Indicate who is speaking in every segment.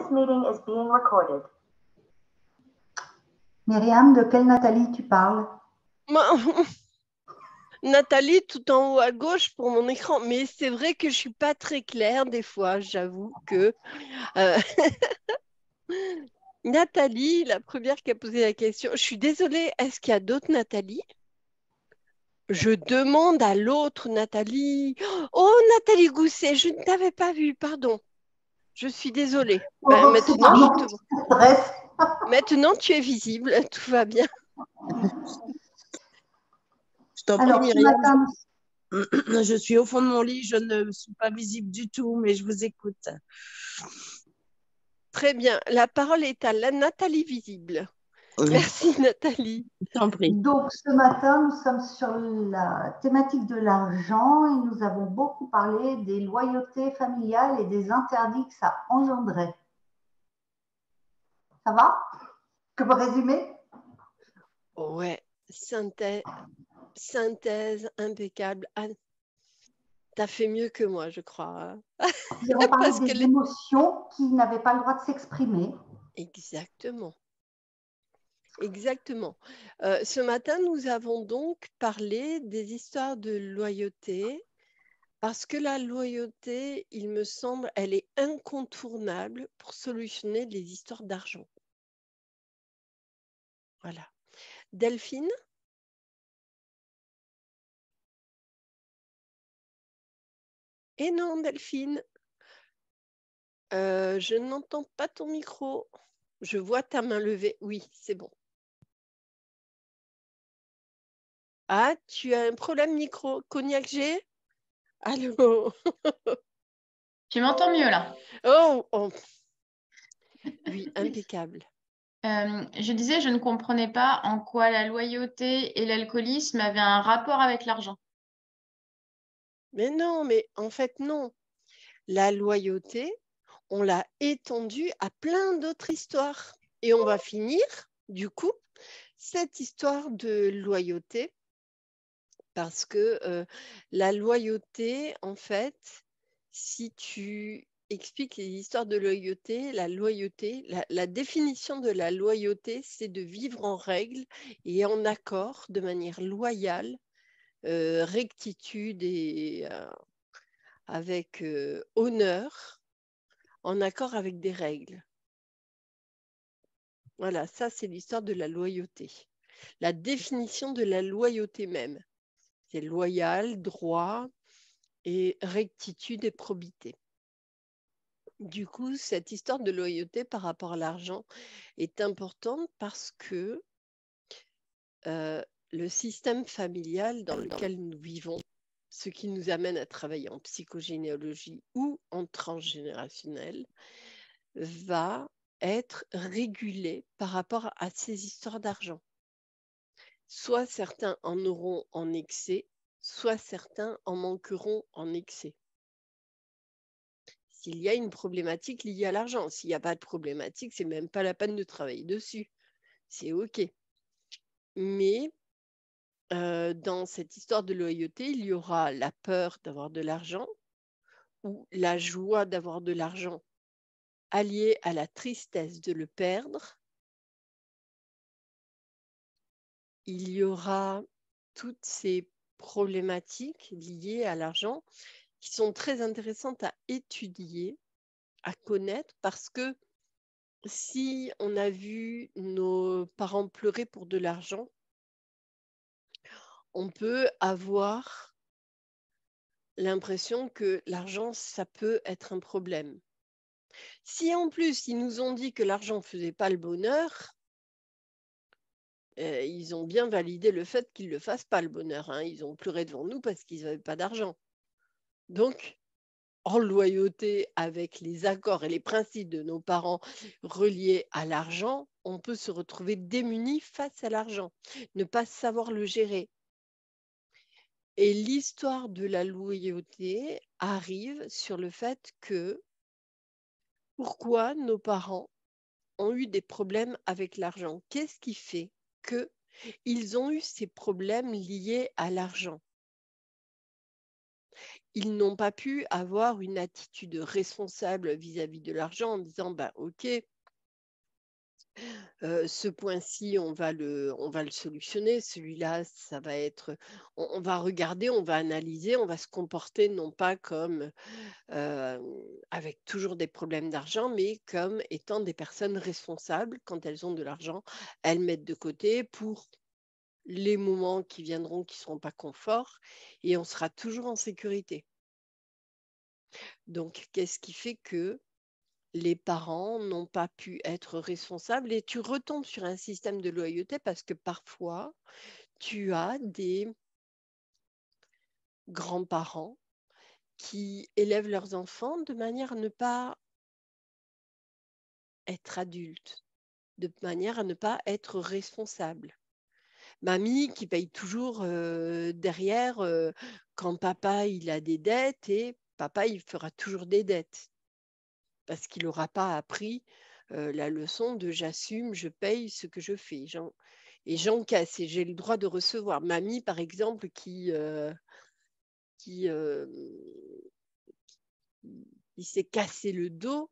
Speaker 1: This meeting is being recorded.
Speaker 2: Myriam, de quelle Nathalie tu parles?
Speaker 3: Nathalie, tout en haut à gauche pour mon écran. Mais c'est vrai que je suis pas très claire des fois, j'avoue que... Nathalie, la première qui a posé la question. Je suis désolée, est-ce qu'il y a d'autres Nathalie? Je demande à l'autre Nathalie. Oh, Nathalie Gousset, je ne t'avais pas vue, pardon. Je suis désolée. Maintenant, tu es visible, tout va bien.
Speaker 4: Je t'en prie, Myriam. Je suis au fond de mon lit, je ne suis pas visible du tout, mais je vous écoute.
Speaker 3: Très bien. La parole est à la Nathalie visible. Merci, Nathalie.
Speaker 4: Je t'en prie.
Speaker 2: Donc, ce matin, nous sommes sur la thématique de l'argent et nous avons beaucoup parlé des loyautés familiales et des interdits que ça engendrait. Ça va? Que vous résumer?
Speaker 3: Ouais, synthèse impeccable. Anne, t'as fait mieux que moi, je crois.
Speaker 2: Nous avons parlé des émotions qui n'avaient pas le droit de s'exprimer.
Speaker 3: Exactement. Exactement. Ce matin, nous avons donc parlé des histoires de loyauté parce que la loyauté, il me semble, elle est incontournable pour solutionner les histoires d'argent. Voilà. Delphine? Eh non, Delphine. Je n'entends pas ton micro. Je vois ta main levée. Oui, c'est bon. Ah, tu as un problème micro. Cognac G? Allô?
Speaker 5: Tu m'entends mieux là?
Speaker 3: Oh. Oui, impeccable.
Speaker 5: Je disais, je ne comprenais pas en quoi la loyauté et l'alcoolisme avaient un rapport avec l'argent.
Speaker 3: Mais non, mais en fait, non. La loyauté, on l'a étendue à plein d'autres histoires. Et on va finir, du coup, cette histoire de loyauté, parce que la loyauté, en fait, si tu expliques les histoires de loyauté, la définition de la loyauté, c'est de vivre en règle et en accord, de manière loyale, rectitude et avec honneur, en accord avec des règles. Voilà, ça c'est l'histoire de la loyauté. La définition de la loyauté même. C'est loyal, droit et rectitude et probité. Du coup, cette histoire de loyauté par rapport à l'argent est importante parce que le système familial dans lequel nous vivons, ce qui nous amène à travailler en psychogénéalogie ou en transgénérationnel, va être régulé par rapport à ces histoires d'argent. Soit certains en auront en excès, soit certains en manqueront en excès. S'il y a une problématique liée à l'argent, s'il n'y a pas de problématique, c'est même pas la peine de travailler dessus. C'est OK. Mais dans cette histoire de loyauté, il y aura la peur d'avoir de l'argent ou la joie d'avoir de l'argent alliée à la tristesse de le perdre. Il y aura toutes ces problématiques liées à l'argent qui sont très intéressantes à étudier, à connaître, parce que si on a vu nos parents pleurer pour de l'argent, on peut avoir l'impression que l'argent, ça peut être un problème. Si en plus, ils nous ont dit que l'argent ne faisait pas le bonheur, ils ont bien validé le fait qu'ils ne le fassent pas le bonheur. Hein. Ils ont pleuré devant nous parce qu'ils n'avaient pas d'argent. Donc, en loyauté avec les accords et les principes de nos parents reliés à l'argent, on peut se retrouver démuni face à l'argent, ne pas savoir le gérer. Et l'histoire de la loyauté arrive sur le fait que pourquoi nos parents ont eu des problèmes avec l'argent? Qu'est-ce qui fait qu'ils ont eu ces problèmes liés à l'argent? ils n'ont pas pu avoir une attitude responsable vis-à-vis de l'argent en disant, bah, OK, ce point-ci, on va le solutionner. Celui-là, ça va être, on va regarder, on va analyser, on va se comporter non pas comme avec toujours des problèmes d'argent, mais comme étant des personnes responsables. Quand elles ont de l'argent, elles mettent de côté pour les moments qui viendront qui ne seront pas confort et on sera toujours en sécurité. Donc, qu'est-ce qui fait que les parents n'ont pas pu être responsables et tu retombes sur un système de loyauté parce que parfois, tu as des grands-parents qui élèvent leurs enfants de manière à ne pas être adultes, de manière à ne pas être responsables. Mamie qui paye toujours derrière quand papa il a des dettes et papa il fera toujours des dettes parce qu'il n'aura pas appris la leçon de j'assume, je paye ce que je fais. Et j'encaisse et j'ai le droit de recevoir. Mamie, par exemple, qui s'est cassé le dos,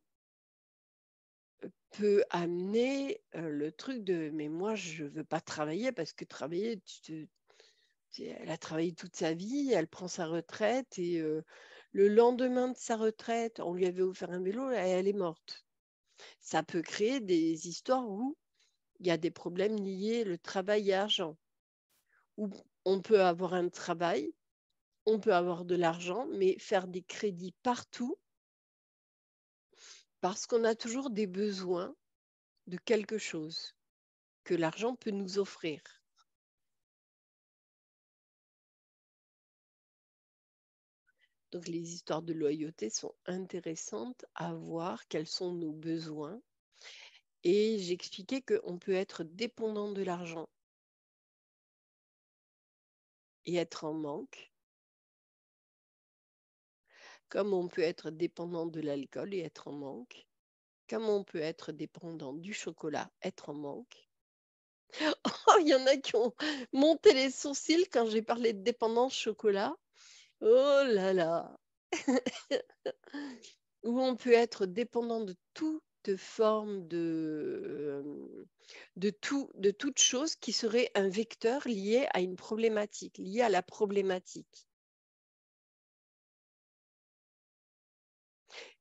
Speaker 3: peut amener le truc de mais moi, je ne veux pas travailler parce que travailler, elle a travaillé toute sa vie, elle prend sa retraite et le lendemain de sa retraite, on lui avait offert un vélo, elle est morte. Ça peut créer des histoires où il y a des problèmes liés au travail et l'argent. Où on peut avoir un travail, on peut avoir de l'argent, mais faire des crédits partout parce qu'on a toujours des besoins de quelque chose que l'argent peut nous offrir. Donc les histoires de loyauté sont intéressantes à voir quels sont nos besoins. Et j'expliquais qu'on peut être dépendant de l'argent et être en manque, comme on peut être dépendant de l'alcool et être en manque, comme on peut être dépendant du chocolat, être en manque. Oh, il y en a qui ont monté les sourcils quand j'ai parlé de dépendance chocolat. Oh là là. Où on peut être dépendant de toute forme de toute chose qui serait un vecteur lié à une problématique, lié à la problématique.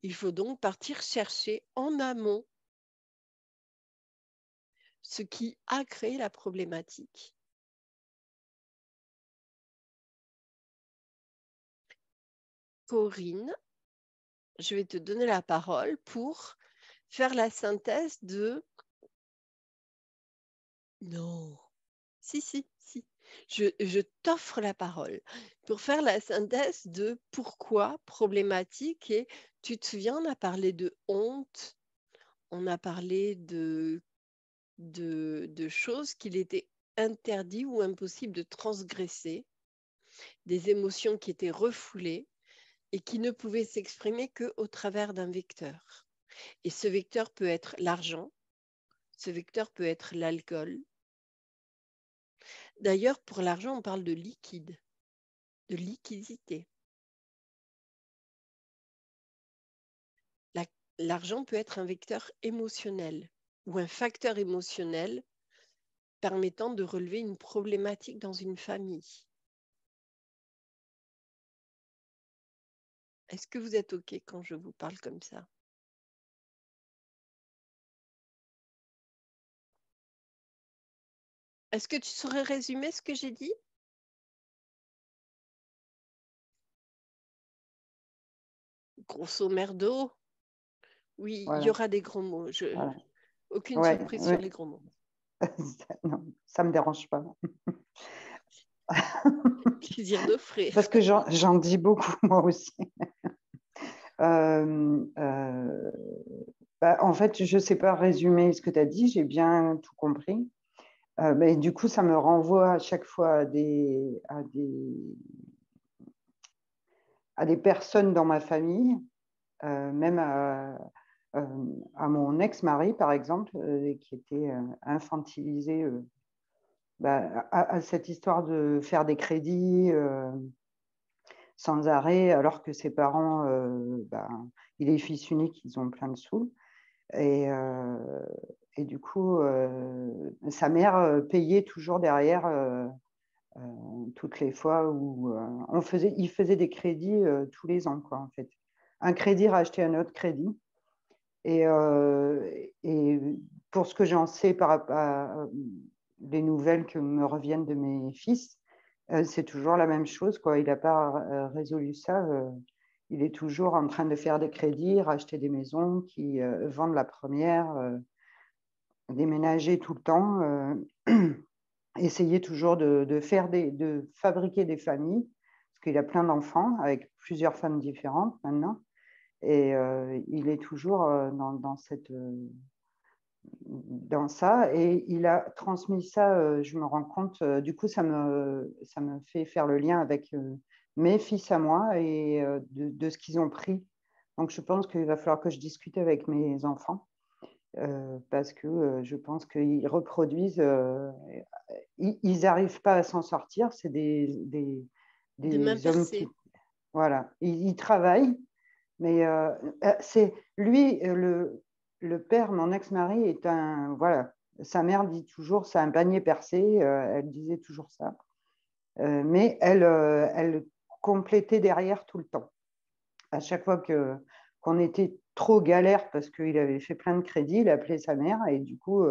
Speaker 3: Il faut donc partir chercher en amont ce qui a créé la problématique. Corinne, je vais te donner la parole pour faire la synthèse de... Non, si. Je t'offre la parole pour faire la synthèse de pourquoi problématique. Et tu te souviens, on a parlé de honte, on a parlé de choses qu'il était interdit ou impossible de transgresser, des émotions qui étaient refoulées et qui ne pouvaient s'exprimer qu'au travers d'un vecteur. Et ce vecteur peut être l'argent, ce vecteur peut être l'alcool. D'ailleurs, pour l'argent, on parle de liquide, de liquidité. L'argent peut être un vecteur émotionnel ou un facteur émotionnel permettant de relever une problématique dans une famille. Est-ce que vous êtes OK quand je vous parle comme ça? Est-ce que tu saurais résumer ce que j'ai dit? Grosso merdo, oui,
Speaker 1: Voilà.
Speaker 3: il y aura des gros mots.
Speaker 1: Voilà.
Speaker 3: Aucune
Speaker 1: Ouais,
Speaker 3: surprise
Speaker 1: ouais.
Speaker 3: sur les gros mots.
Speaker 1: Non, ça ne me dérange pas.
Speaker 3: Plaisir d'offrir.
Speaker 1: Parce que j'en dis beaucoup, moi aussi. En fait, je ne sais pas résumer ce que tu as dit, j'ai bien tout compris. Mais du coup, ça me renvoie à chaque fois à des personnes dans ma famille, même à mon ex-mari, par exemple, qui était infantilisé à cette histoire de faire des crédits, sans arrêt, alors que ses parents, il est fils unique, ils ont plein de sous. Et du coup, sa mère payait toujours derrière toutes les fois où il faisait des crédits tous les ans, quoi, en fait. Un crédit rachetait un autre crédit. Et pour ce que j'en sais par rapport à les nouvelles que me reviennent de mes fils, c'est toujours la même chose, quoi. Il n'a pas résolu ça. Il est toujours en train de faire des crédits, racheter des maisons, qui vendent la première, déménager tout le temps, essayer toujours de fabriquer des familles, parce qu'il a plein d'enfants avec plusieurs femmes différentes maintenant. Et il est toujours dans ça, et il a transmis ça, je me rends compte, du coup ça me fait faire le lien avec mes fils à moi et de ce qu'ils ont pris. Donc je pense qu'il va falloir que je discute avec mes enfants, parce que je pense qu'ils reproduisent, ils n'arrivent pas à s'en sortir, c'est des
Speaker 3: mains
Speaker 1: hommes
Speaker 3: percées.
Speaker 1: Voilà, ils travaillent. Mais c'est lui, le père, mon ex-mari, est voilà, sa mère dit toujours, c'est un panier percé, elle disait toujours ça. Mais elle complétait derrière tout le temps. À chaque fois qu'on était trop galère parce qu'il avait fait plein de crédits, il appelait sa mère et du coup,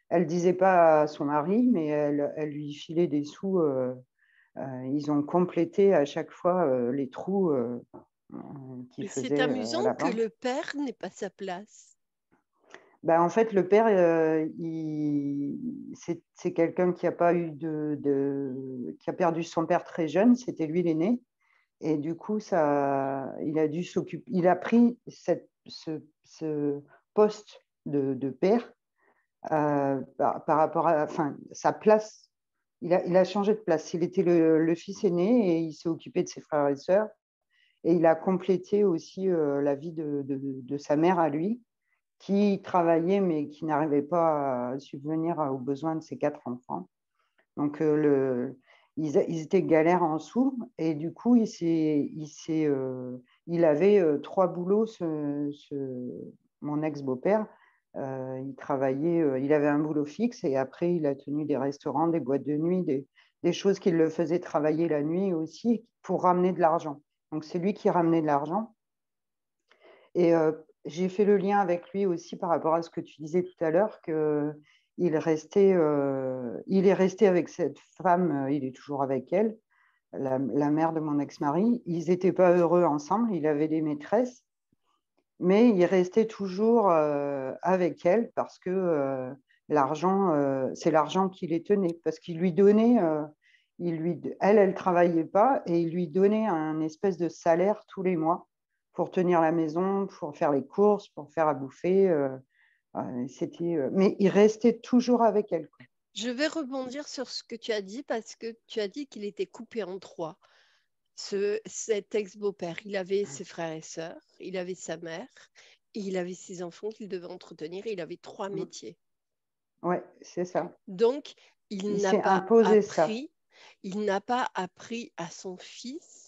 Speaker 1: elle ne disait pas à son mari, mais elle lui filait des sous. Ils ont complété à chaque fois les trous qu'il
Speaker 3: Mais c'est
Speaker 1: faisait à
Speaker 3: amusant
Speaker 1: la
Speaker 3: que
Speaker 1: banque.
Speaker 3: le père n'ait pas sa place.
Speaker 1: En fait, le père, c'est quelqu'un qui a pas eu qui a perdu son père très jeune. C'était lui l'aîné, et du coup, il a dû s'occuper. Il a pris ce poste de père par rapport à, enfin, sa place. Il a changé de place. Il était le fils aîné et il s'est occupé de ses frères et sœurs. Et il a complété aussi la vie de sa mère à lui, qui travaillait mais qui n'arrivait pas à subvenir aux besoins de ses 4 enfants. Donc, ils étaient galères en sous et du coup, il avait 3 boulots, mon ex-beau-père. Il travaillait, il avait un boulot fixe et après, il a tenu des restaurants, des boîtes de nuit, des choses qui le faisaient travailler la nuit aussi pour ramener de l'argent. Donc, c'est lui qui ramenait de l'argent. Et j'ai fait le lien avec lui aussi par rapport à ce que tu disais tout à l'heure, qu'il est resté avec cette femme, il est toujours avec elle, la mère de mon ex-mari. Ils n'étaient pas heureux ensemble, il avait des maîtresses, mais il restait toujours avec elle parce que l'argent, c'est l'argent qui les tenait, parce qu'il lui donnait, elle ne travaillait pas et il lui donnait un espèce de salaire tous les mois pour tenir la maison, pour faire les courses, pour faire à bouffer. Mais il restait toujours avec elle.
Speaker 3: Je vais rebondir sur ce que tu as dit parce que tu as dit qu'il était coupé en 3. Cet ex-beau-père, il avait ses frères et sœurs, il avait sa mère, et il avait ses enfants qu'il devait entretenir, et il avait 3 métiers.
Speaker 1: Ouais, c'est ça.
Speaker 3: Donc,
Speaker 1: il s'est imposé ça.
Speaker 3: Il n'a pas appris à son fils,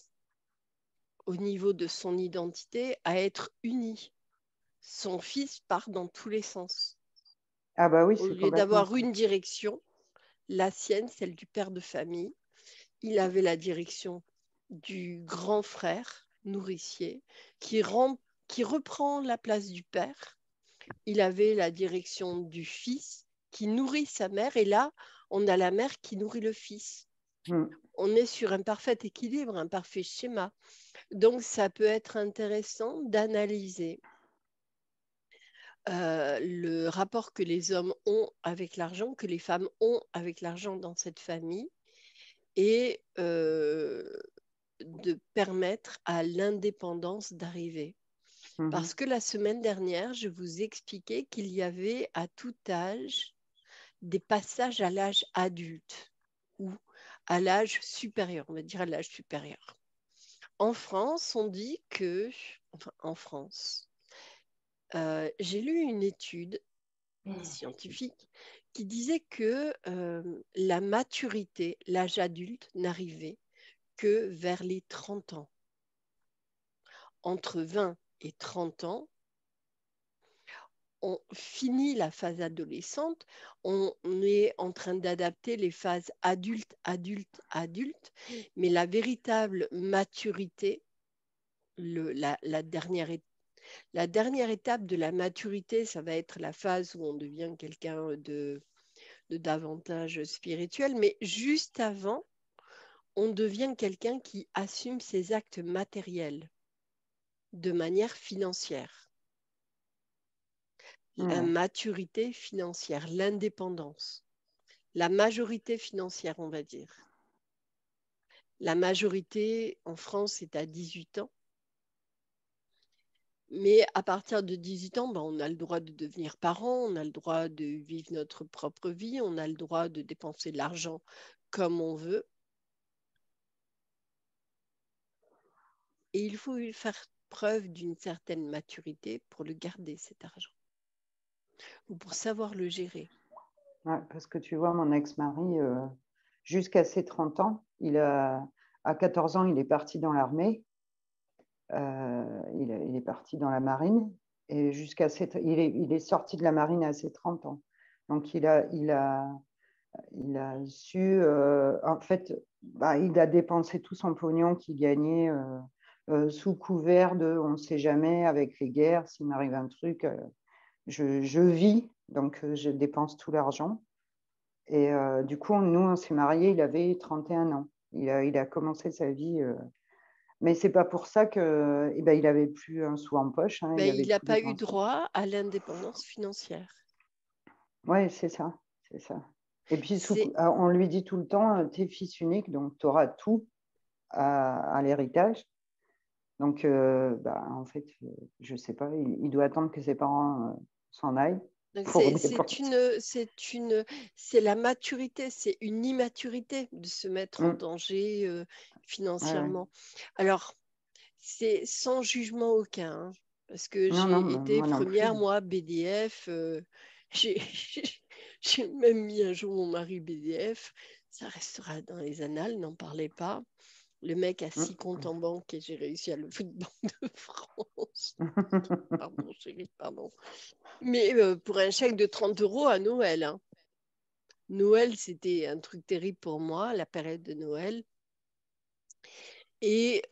Speaker 3: au niveau de son identité, à être uni. Son fils part dans tous les sens.
Speaker 1: Ah bah oui,
Speaker 3: Au
Speaker 1: c'est
Speaker 3: lieu
Speaker 1: complètement
Speaker 3: d'avoir
Speaker 1: ça.
Speaker 3: une direction, la sienne, celle du père de famille, il avait la direction du grand frère nourricier qui reprend la place du père. Il avait la direction du fils qui nourrit sa mère et là, on a la mère qui nourrit le fils. On est sur un parfait équilibre, un parfait schéma. Donc, ça peut être intéressant d'analyser le rapport que les hommes ont avec l'argent, que les femmes ont avec l'argent dans cette famille et de permettre à l'indépendance d'arriver. Parce que la semaine dernière, je vous expliquais qu'il y avait à tout âge des passages à l'âge adulte ou à l'âge supérieur, on va dire à l'âge supérieur. En France, on dit que, enfin en France, j'ai lu une étude scientifique qui disait que la maturité, l'âge adulte, n'arrivait que vers les 30 ans. Entre 20 et 30 ans, on finit la phase adolescente, on est en train d'adapter les phases adulte, adulte, adulte, mais la véritable maturité, la dernière étape de la maturité, ça va être la phase où on devient quelqu'un de davantage spirituel, mais juste avant, on devient quelqu'un qui assume ses actes matériels de manière financière. La maturité financière, l'indépendance, la majorité financière, on va dire. La majorité en France est à 18 ans. Mais à partir de 18 ans, on a le droit de devenir parent, on a le droit de vivre notre propre vie, on a le droit de dépenser de l'argent comme on veut. Et il faut faire preuve d'une certaine maturité pour le garder, cet argent, ou pour savoir le gérer.
Speaker 1: Ouais, parce que tu vois, mon ex-mari, jusqu'à ses 30 ans, à 14 ans, il est parti dans l'armée, il est parti dans la marine, et il est sorti de la marine à ses 30 ans. Donc, il a su, en fait, il a dépensé tout son pognon qu'il gagnait sous couvert de on ne sait jamais avec les guerres, s'il m'arrive un truc, je vis, donc je dépense tout l'argent. Et du coup, nous, on s'est mariés, il avait 31 ans. Il a commencé sa vie. Mais ce n'est pas pour ça qu'il n'avait plus un sou en poche. Hein,
Speaker 3: il n'a pas eu
Speaker 1: dépensé.
Speaker 3: droit à l'indépendance financière.
Speaker 1: Oui, c'est ça. Et puis, on lui dit tout le temps, tu es fils unique, donc tu auras tout à l'héritage. Donc, en fait, je ne sais pas, il doit attendre que ses parents s'en aillent.
Speaker 3: C'est la maturité, c'est une immaturité de se mettre en danger financièrement. Ouais. Alors, c'est sans jugement aucun, hein, parce que j'ai été première, moi, BDF. J'ai même mis un jour mon mari BDF. Ça restera dans les annales, n'en parlez pas. Le mec a 6 comptes en banque et j'ai réussi à le foutre Banque de France. Pardon, chérie, pardon. Mais pour un chèque de 30 € à Noël. Hein. Noël, c'était un truc terrible pour moi, la période de Noël. Et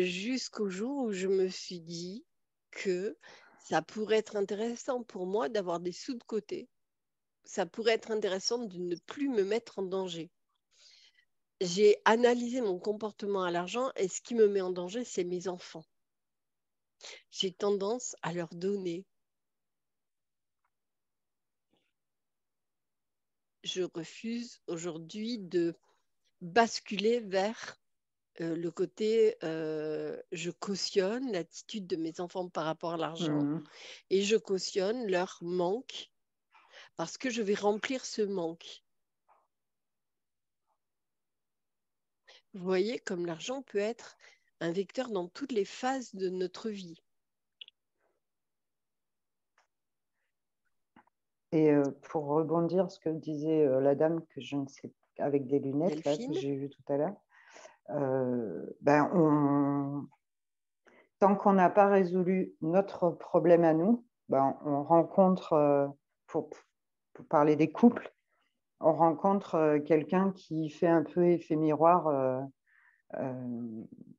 Speaker 3: jusqu'au jour où je me suis dit que ça pourrait être intéressant pour moi d'avoir des sous de côté. Ça pourrait être intéressant de ne plus me mettre en danger. J'ai analysé mon comportement à l'argent et ce qui me met en danger, c'est mes enfants. J'ai tendance à leur donner. Je refuse aujourd'hui de basculer vers le côté je cautionne l'attitude de mes enfants par rapport à l'argent et je cautionne leur manque parce que je vais remplir ce manque. Vous voyez comme l'argent peut être un vecteur dans toutes les phases de notre vie.
Speaker 1: Et pour rebondir ce que disait la dame que je ne sais avec des lunettes là, que j'ai vu tout à l'heure, tant qu'on n'a pas résolu notre problème à nous, on rencontre, pour parler des couples, on rencontre quelqu'un qui fait un peu effet miroir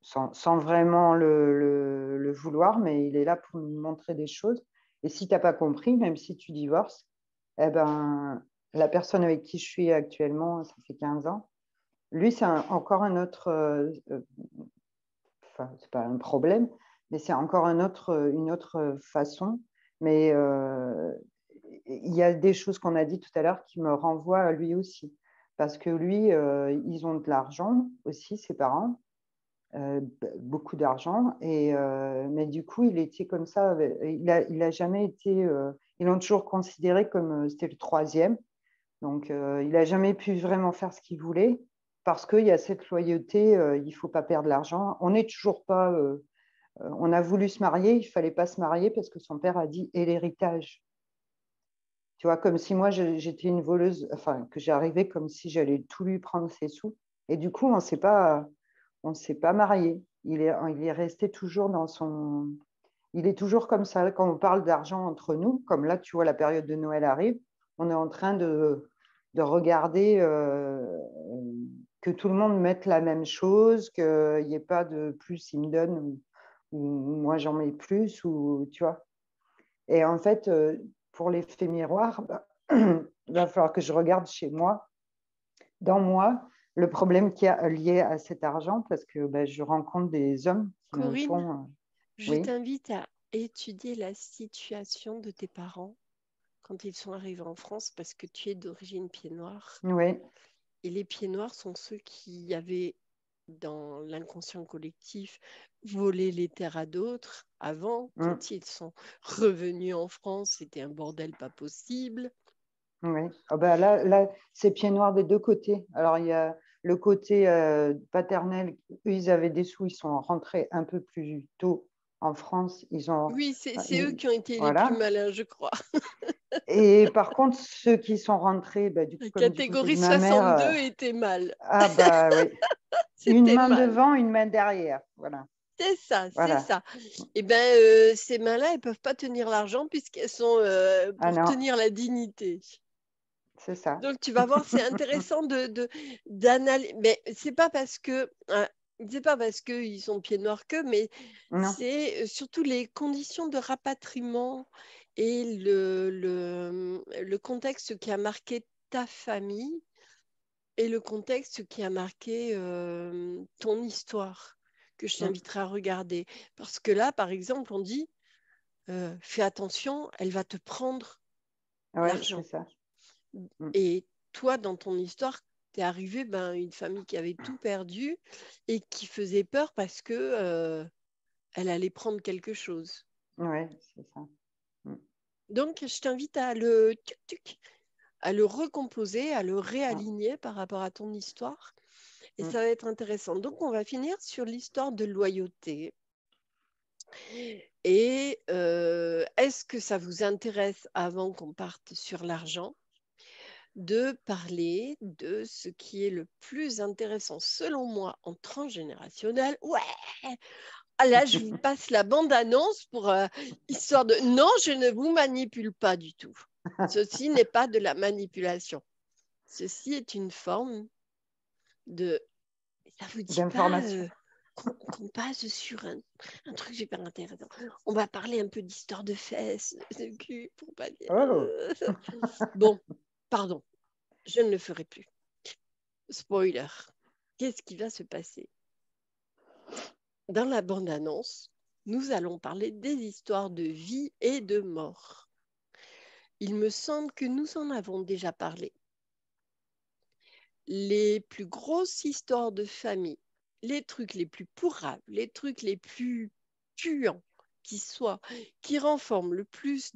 Speaker 1: sans vraiment le vouloir, mais il est là pour nous montrer des choses. Et si tu n'as pas compris, même si tu divorces, la personne avec qui je suis actuellement, ça fait 15 ans, lui, c'est encore un autre, c'est pas un problème, mais c'est encore une autre façon. Mais il y a des choses qu'on a dit tout à l'heure qui me renvoient à lui aussi. Parce que lui, ils ont de l'argent aussi, ses parents, beaucoup d'argent. Mais du coup, il était comme ça. Il a jamais été. Ils l'ont toujours considéré comme c'était le troisième. Donc, il n'a jamais pu vraiment faire ce qu'il voulait parce qu'il y a cette loyauté. Il ne faut pas perdre l'argent. On n'est toujours pas. On a voulu se marier. Il ne fallait pas se marier parce que son père a dit et l'héritage. Tu vois, comme si moi j'étais une voleuse, enfin que j'arrivais comme si j'allais tout lui prendre ses sous. Et du coup, on on ne s'est pas marié. Il est resté toujours dans son... Il est toujours comme ça. Quand on parle d'argent entre nous, comme là, tu vois, la période de Noël arrive, on est en train de regarder que tout le monde mette la même chose, qu'il n'y ait pas de plus, il me donne, ou moi j'en mets plus, ou tu vois. Et en fait, pour l'effet miroir, il va falloir que je regarde chez moi, dans moi, le problème qu'il y a lié à cet argent, parce que je rencontre des hommes qui me
Speaker 3: Corinne,
Speaker 1: font...
Speaker 3: je
Speaker 1: oui,
Speaker 3: t'invite à étudier la situation de tes parents quand ils sont arrivés en France parce que tu es d'origine pied noir.
Speaker 1: oui,
Speaker 3: Et les pieds noirs sont ceux qui avaient, dans l'inconscient collectif, volé les terres à d'autres avant.
Speaker 1: mm,
Speaker 3: Quand ils sont revenus en France, c'était un bordel pas possible.
Speaker 1: oui. Ah là, c'est pieds noirs des deux côtés. Alors, il y a le côté paternel, eux, ils avaient des sous, ils sont rentrés un peu plus tôt en France.
Speaker 3: Oui, c'est eux qui ont été les plus
Speaker 1: voilà.
Speaker 3: malins, je crois.
Speaker 1: Et par contre, ceux qui sont rentrés,
Speaker 3: La
Speaker 1: comme du côté
Speaker 3: catégorie
Speaker 1: de ma mère,
Speaker 3: 62 était mal.
Speaker 1: oui, une
Speaker 3: C'était
Speaker 1: main
Speaker 3: mal.
Speaker 1: devant, une main derrière. Voilà,
Speaker 3: C'est ça, c'est
Speaker 1: voilà.
Speaker 3: ça. Et ces mains-là, elles ne peuvent pas tenir l'argent puisqu'elles sont
Speaker 1: Ah
Speaker 3: pour
Speaker 1: non,
Speaker 3: tenir la dignité.
Speaker 1: c'est ça.
Speaker 3: Donc, tu vas voir, c'est intéressant d'analyser. Mais c'est pas parce qu'ils sont pieds noirs que, mais
Speaker 1: Non,
Speaker 3: c'est surtout les conditions de rapatriement et le contexte qui a marqué ta famille et le contexte qui a marqué ton histoire que je
Speaker 1: mm,
Speaker 3: t'inviterai à regarder. Parce que là, par exemple, on dit, fais attention, elle va te prendre
Speaker 1: ouais, c'est
Speaker 3: l'argent.
Speaker 1: ça. Mm,
Speaker 3: Et toi, dans ton histoire, t'es arrivé une famille qui avait tout perdu et qui faisait peur parce que elle allait prendre quelque chose.
Speaker 1: ouais, c'est ça. Mm,
Speaker 3: Donc, je t'invite à le recomposer, à le réaligner par rapport à ton histoire. Et
Speaker 1: mm.
Speaker 3: ça va être intéressant. Donc, on va finir sur l'histoire de loyauté. Et est-ce que ça vous intéresse, avant qu'on parte sur l'argent, de parler de ce qui est le plus intéressant selon moi en transgénérationnel? Ouais, ah là, je vous passe la bande-annonce pour histoire de... Non, je ne vous manipule pas du tout. Ceci n'est pas de la manipulation. Ceci est une forme de... Ça vous dit pas
Speaker 1: D'information.
Speaker 3: qu'on passe sur un truc super intéressant. On va parler un peu d'histoire de fesses, de cul, pour pas dire...
Speaker 1: Oh,
Speaker 3: Bon, pardon, je ne le ferai plus. Spoiler. Qu'est-ce qui va se passer? Dans la bande-annonce, nous allons parler des histoires de vie et de mort. Il me semble que nous en avons déjà parlé. Les plus grosses histoires de famille, les trucs les plus pourrables, les trucs les plus puants qui renforcent le plus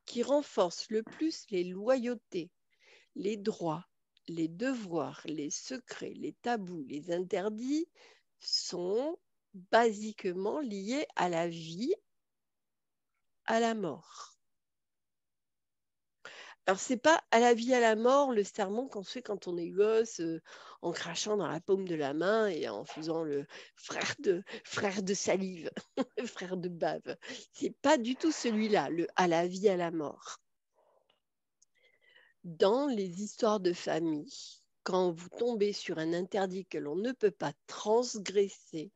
Speaker 3: qui renforcent le plus les loyautés, les droits, les devoirs, les secrets, les tabous, les interdits sont basiquement liés à la vie, à la mort. Alors, c'est pas à la vie, à la mort, le serment qu'on fait quand on est gosse, en crachant dans la paume de la main et en faisant le frère de salive, frère de bave. C'est pas du tout celui-là, le à la vie, à la mort. Dans les histoires de famille, quand vous tombez sur un interdit que l'on ne peut pas transgresser,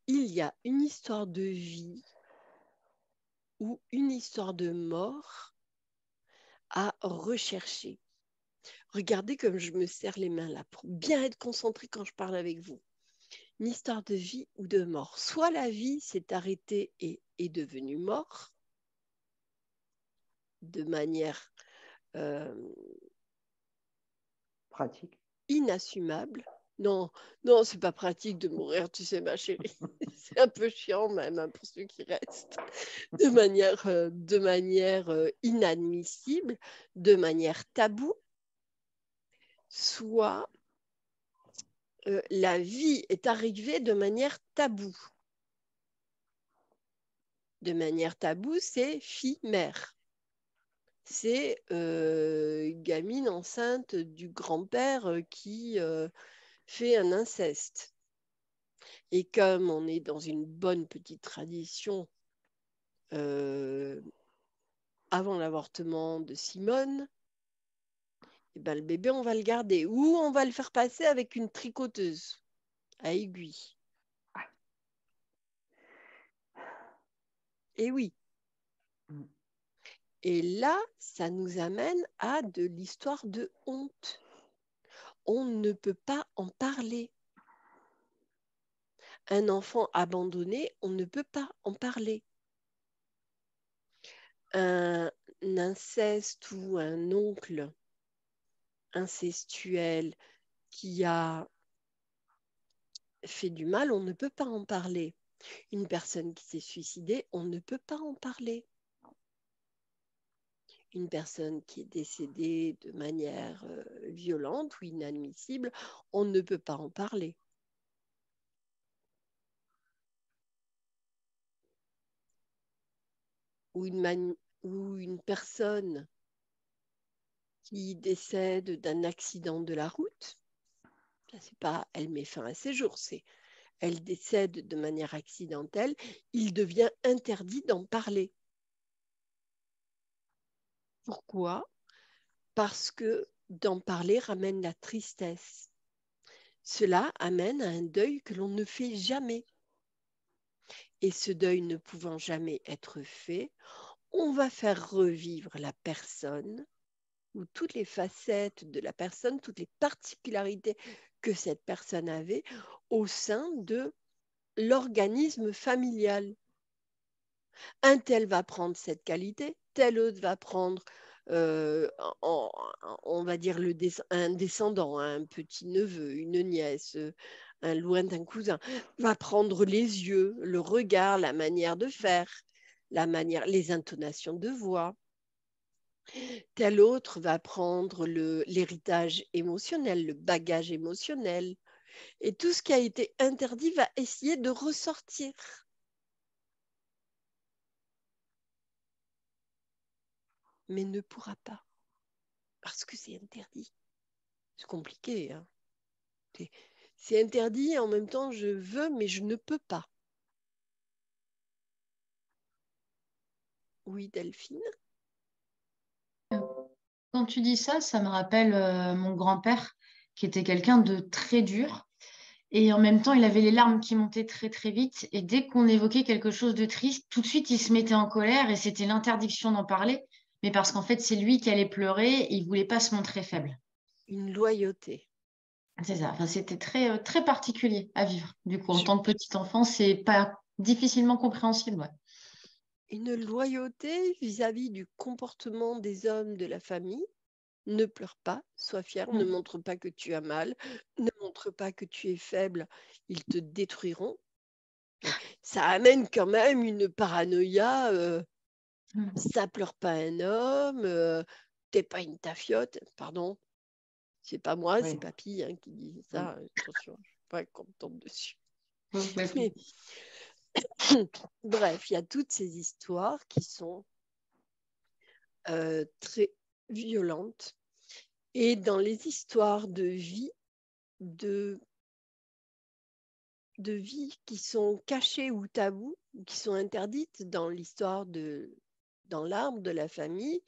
Speaker 3: il y a une histoire de vie ou une histoire de mort à rechercher. Regardez comme je me serre les mains là pour bien être concentrée quand je parle avec vous. Une histoire de vie ou de mort. Soit la vie s'est arrêtée et est devenue mort de manière
Speaker 1: pratique.
Speaker 3: inassumable. Non, non, c'est pas pratique de mourir, tu sais, ma chérie. C'est un peu chiant même pour ceux qui restent. De manière inadmissible, de manière taboue. Soit la vie est arrivée de manière taboue. De manière taboue, c'est fille-mère. C'est gamine enceinte du grand-père qui fait un inceste. Et comme on est dans une bonne petite tradition avant l'avortement de Simone, eh ben, le bébé, on va le garder ou on va le faire passer avec une tricoteuse à aiguille. Et oui. Et là, ça nous amène à de l'histoire de honte. On ne peut pas en parler. Un enfant abandonné, on ne peut pas en parler. Un inceste ou un oncle incestuel qui a fait du mal, on ne peut pas en parler. Une personne qui s'est suicidée, on ne peut pas en parler. Une personne qui est décédée de manière violente ou inadmissible, on ne peut pas en parler. Ou une personne qui décède d'un accident de la route, ça, c'est pas elle met fin à ses jours, c'est elle décède de manière accidentelle, il devient interdit d'en parler. Pourquoi? Parce que d'en parler ramène la tristesse. Cela amène à un deuil que l'on ne fait jamais. Et ce deuil ne pouvant jamais être fait, on va faire revivre la personne ou toutes les facettes de la personne, toutes les particularités que cette personne avait au sein de l'organisme familial. Un tel va prendre cette qualité, tel autre va prendre, on va dire, un descendant, un petit-neveu, une nièce, un lointain cousin, va prendre les yeux, le regard, la manière de faire, les intonations de voix. Tel autre va prendre l'héritage émotionnel, le bagage émotionnel. Et tout ce qui a été interdit va essayer de ressortir. Mais ne pourra pas. Parce que c'est interdit. C'est compliqué. Hein. C'est interdit et en même temps, je veux, mais je ne peux pas. Oui, Delphine.
Speaker 5: Quand tu dis ça, ça me rappelle mon grand-père, qui était quelqu'un de très dur. Et en même temps, il avait les larmes qui montaient très, très vite. Et dès qu'on évoquait quelque chose de triste, tout de suite, il se mettait en colère et c'était l'interdiction d'en parler. Mais parce qu'en fait, c'est lui qui allait pleurer et il ne voulait pas se montrer faible.
Speaker 3: Une loyauté.
Speaker 5: C'est ça. Enfin, c'était très, très particulier à vivre. Du coup, en tant que petit enfant, c'est pas difficilement compréhensible. Ouais.
Speaker 3: Une loyauté vis-à-vis du comportement des hommes de la famille. Ne pleure pas, sois fier, ne montre pas que tu as mal, ne montre pas que tu es faible, ils te détruiront. Et ça amène quand même une paranoïa. Ça pleure pas un homme, t'es pas une tafiote, pardon. C'est pas moi,
Speaker 1: Oui.
Speaker 3: c'est papy qui dit ça. Attention, je suis pas contente dessus.
Speaker 5: Ouais.
Speaker 3: Mais bref, il y a toutes ces histoires qui sont très violentes. Et dans les histoires de vie qui sont cachées ou tabous, qui sont interdites dans dans l'arbre de la famille,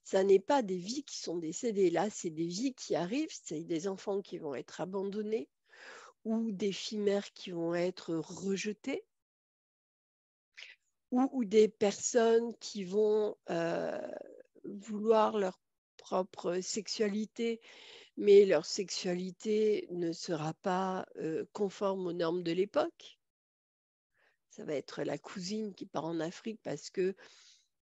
Speaker 3: ça n'est pas des vies qui sont décédées. Là, c'est des vies qui arrivent, c'est des enfants qui vont être abandonnés ou des filles mères qui vont être rejetées ou des personnes qui vont vouloir leur propre sexualité, mais leur sexualité ne sera pas conforme aux normes de l'époque. Ça va être la cousine qui part en Afrique parce que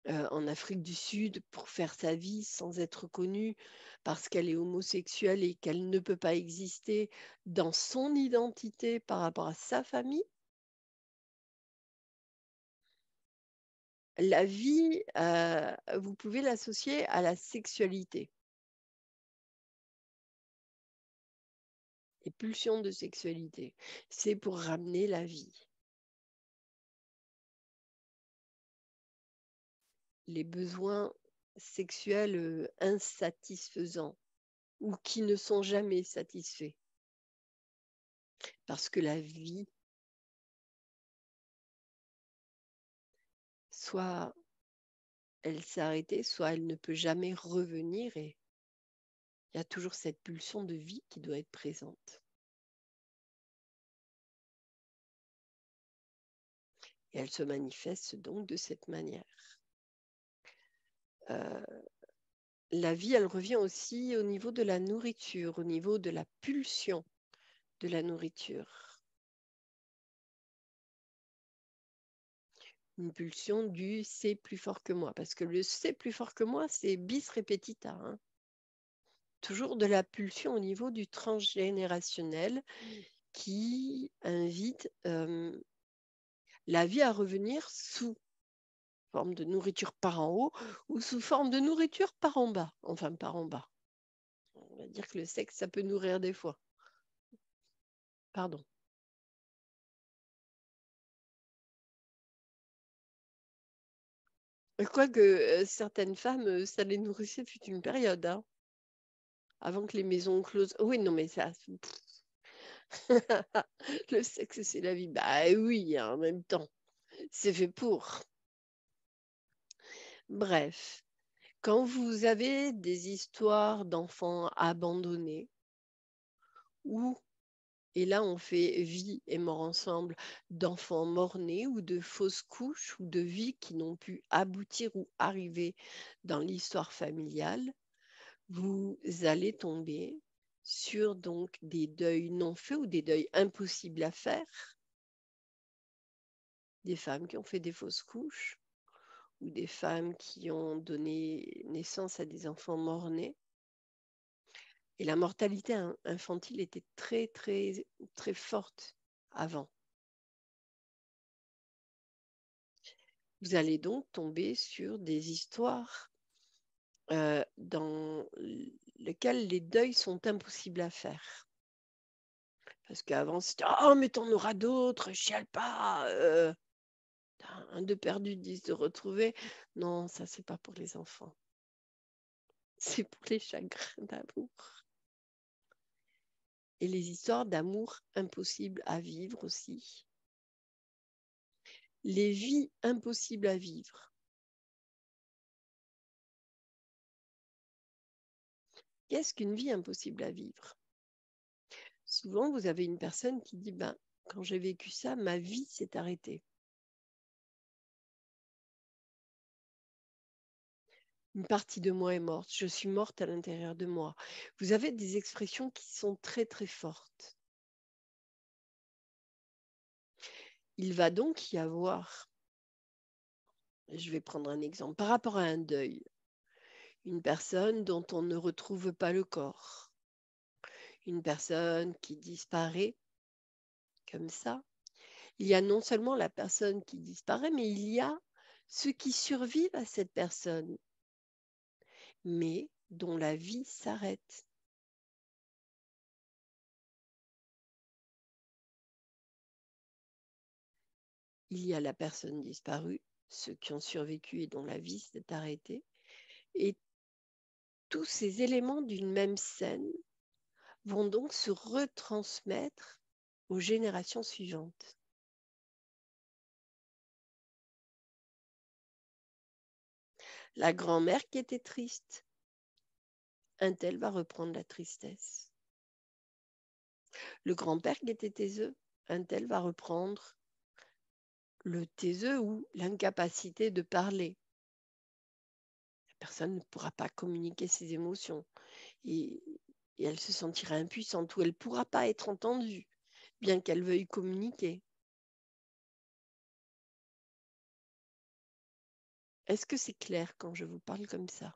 Speaker 3: en Afrique du Sud, pour faire sa vie sans être connue, parce qu'elle est homosexuelle et qu'elle ne peut pas exister dans son identité par rapport à sa famille. La vie, vous pouvez l'associer à la sexualité. Les pulsions de sexualité, c'est pour ramener la vie. Les besoins sexuels insatisfaisants ou qui ne sont jamais satisfaits. Parce que la vie, soit elle s'est arrêtée, soit elle ne peut jamais revenir et il y a toujours cette pulsion de vie qui doit être présente. Et elle se manifeste donc de cette manière. La vie, elle revient aussi au niveau de la nourriture, au niveau de la pulsion de la nourriture. Une pulsion du c'est plus fort que moi. Parce que le c'est plus fort que moi, c'est bis repetita. Hein. Toujours de la pulsion au niveau du transgénérationnel qui invite la vie à revenir sous forme de nourriture par en haut ou sous forme de nourriture par en bas. Enfin, par en bas. On va dire que le sexe, ça peut nourrir des fois. Pardon. Quoique certaines femmes, ça les nourrissait fut une période, hein, avant que les maisons closent. Oui, non, mais ça. Le sexe, c'est la vie. Bah oui, hein, en même temps, c'est fait pour. Bref, quand vous avez des histoires d'enfants abandonnés, ou, et là on fait vie et mort ensemble, d'enfants morts-nés ou de fausses couches ou de vies qui n'ont pu aboutir ou arriver dans l'histoire familiale, vous allez tomber sur donc des deuils non faits ou des deuils impossibles à faire, des femmes qui ont fait des fausses couches ou des femmes qui ont donné naissance à des enfants morts-nés. Et la mortalité infantile était très, très, très forte avant. Vous allez donc tomber sur des histoires dans lesquelles les deuils sont impossibles à faire. Parce qu'avant, c'était « Oh, mais t'en auras d'autres, chiale pas un de perdu, 10 de retrouvé. » Non, ça, c'est pas pour les enfants. C'est pour les chagrins d'amour. Et les histoires d'amour impossibles à vivre aussi. Les vies impossibles à vivre. Qu'est-ce qu'une vie impossible à vivre? Souvent, vous avez une personne qui dit ben, quand j'ai vécu ça, ma vie s'est arrêtée. Une partie de moi est morte. Je suis morte à l'intérieur de moi. Vous avez des expressions qui sont très, très fortes. Il va donc y avoir, je vais prendre un exemple, par rapport à un deuil, une personne dont on ne retrouve pas le corps, une personne qui disparaît comme ça. Il y a non seulement la personne qui disparaît, mais il y a ceux qui survivent à cette personne, mais dont la vie s'arrête. Il y a la personne disparue, ceux qui ont survécu et dont la vie s'est arrêtée, et tous ces éléments d'une même scène vont donc se retransmettre aux générations suivantes. La grand-mère qui était triste, un tel va reprendre la tristesse. Le grand-père qui était taiseux, un tel va reprendre le taiseux ou l'incapacité de parler. La personne ne pourra pas communiquer ses émotions et elle se sentira impuissante ou elle ne pourra pas être entendue, bien qu'elle veuille communiquer. Est-ce que c'est clair quand je vous parle comme ça?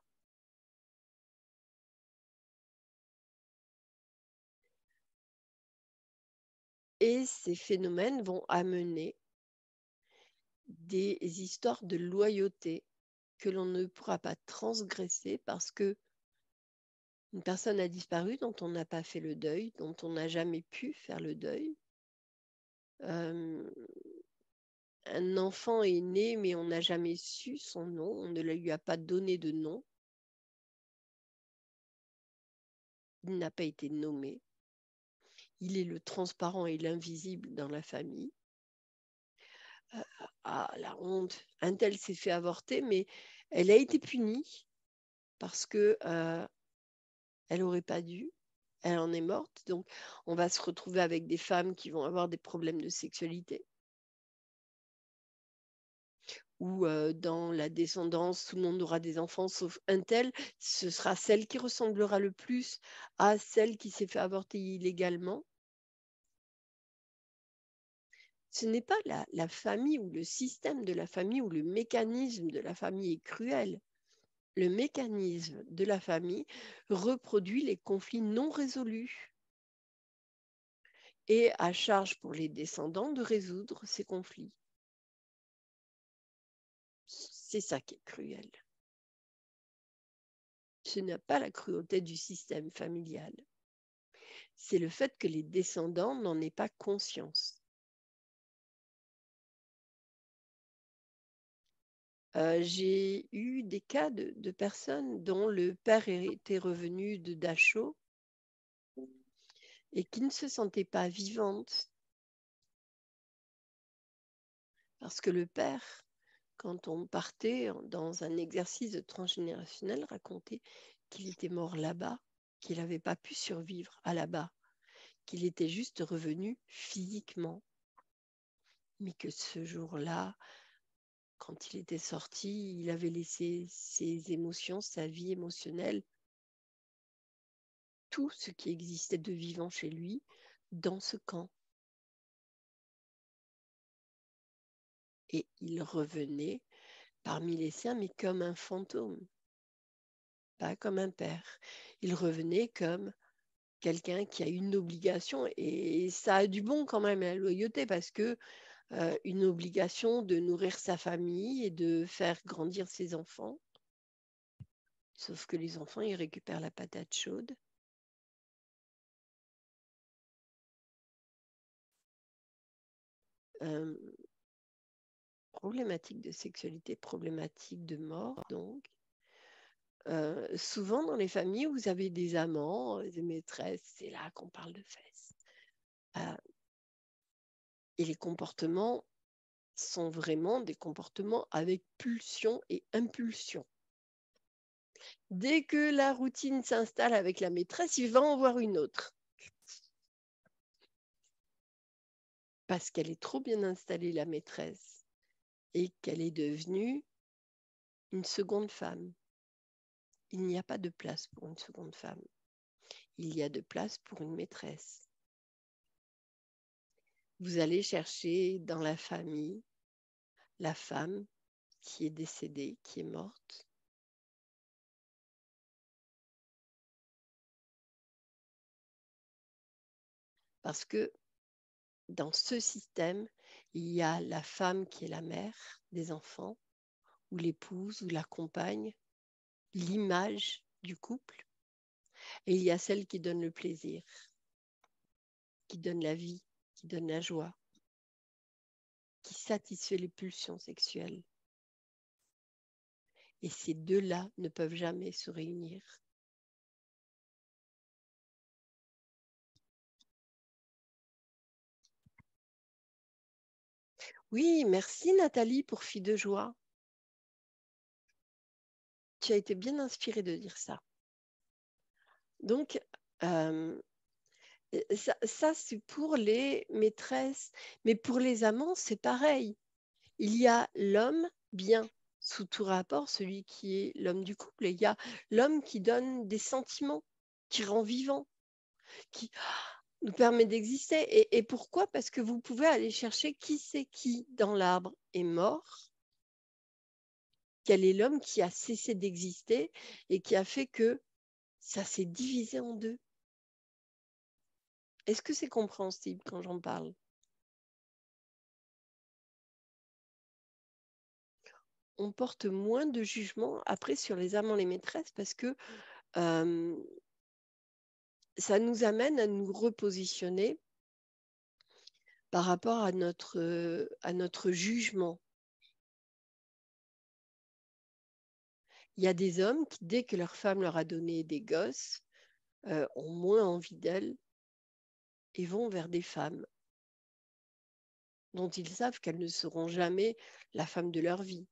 Speaker 3: Et ces phénomènes vont amener des histoires de loyauté que l'on ne pourra pas transgresser parce que une personne a disparu dont on n'a pas fait le deuil, dont on n'a jamais pu faire le deuil. Un enfant est né mais on n'a jamais su son nom, on ne lui a pas donné de nom. Il n'a pas été nommé. Il est le transparent et l'invisible dans la famille. Ah, la honte, un tel s'est fait avorter, mais elle a été punie parce que elle n'aurait pas dû. Elle en est morte. Donc, on va se retrouver avec des femmes qui vont avoir des problèmes de sexualité. Ou dans la descendance, tout le monde aura des enfants sauf un tel. Ce sera celle qui ressemblera le plus à celle qui s'est fait avorter illégalement. Ce n'est pas la famille ou le système de la famille ou le mécanisme de la famille est cruel. Le mécanisme de la famille reproduit les conflits non résolus et à charge pour les descendants de résoudre ces conflits. C'est ça qui est cruel. Ce n'est pas la cruauté du système familial. C'est le fait que les descendants n'en aient pas conscience. J'ai eu des cas de personnes dont le père était revenu de Dachau et qui ne se sentaient pas vivantes parce que le père, quand on partait dans un exercice transgénérationnel, racontait qu'il était mort là-bas, qu'il n'avait pas pu survivre à là-bas, qu'il était juste revenu physiquement, mais que ce jour-là, quand il était sorti, il avait laissé ses émotions, sa vie émotionnelle, tout ce qui existait de vivant chez lui dans ce camp. Et il revenait parmi les siens, mais comme un fantôme, pas comme un père. Il revenait comme quelqu'un qui a une obligation, et ça a du bon quand même, la loyauté, parce que une obligation de nourrir sa famille et de faire grandir ses enfants. Sauf que les enfants, ils récupèrent la patate chaude. Problématique de sexualité, problématique de mort, donc. Souvent, dans les familles, vous avez des amants, des maîtresses, c'est là qu'on parle de fesses. Et les comportements sont vraiment des comportements avec pulsion et impulsion. Dès que la routine s'installe avec la maîtresse, il va en voir une autre. Parce qu'elle est trop bien installée, la maîtresse, et qu'elle est devenue une seconde femme. Il n'y a pas de place pour une seconde femme. Il y a de place pour une maîtresse. Vous allez chercher dans la famille la femme qui est décédée, qui est morte. Parce que dans ce système, il y a la femme qui est la mère des enfants, ou l'épouse, ou la compagne, l'image du couple. Et il y a celle qui donne le plaisir, qui donne la vie, qui donne la joie, qui satisfait les pulsions sexuelles. Et ces deux-là ne peuvent jamais se réunir. Oui, merci Nathalie pour Fille de joie. Tu as été bien inspirée de dire ça. Donc, ça c'est pour les maîtresses. Mais pour les amants, c'est pareil. Il y a l'homme bien sous tout rapport, celui qui est l'homme du couple. Et il y a l'homme qui donne des sentiments, qui rend vivant, qui nous permet d'exister. Et pourquoi? Parce que vous pouvez aller chercher qui c'est qui dans l'arbre est mort. Quel est l'homme qui a cessé d'exister et qui a fait que ça s'est divisé en deux? Est-ce que c'est compréhensible quand j'en parle? On porte moins de jugement après sur les amants, les maîtresses, parce que ça nous amène à nous repositionner par rapport à notre jugement. Il y a des hommes qui, dès que leur femme leur a donné des gosses, ont moins envie d'elles et vont vers des femmes dont ils savent qu'elles ne seront jamais la femme de leur vie.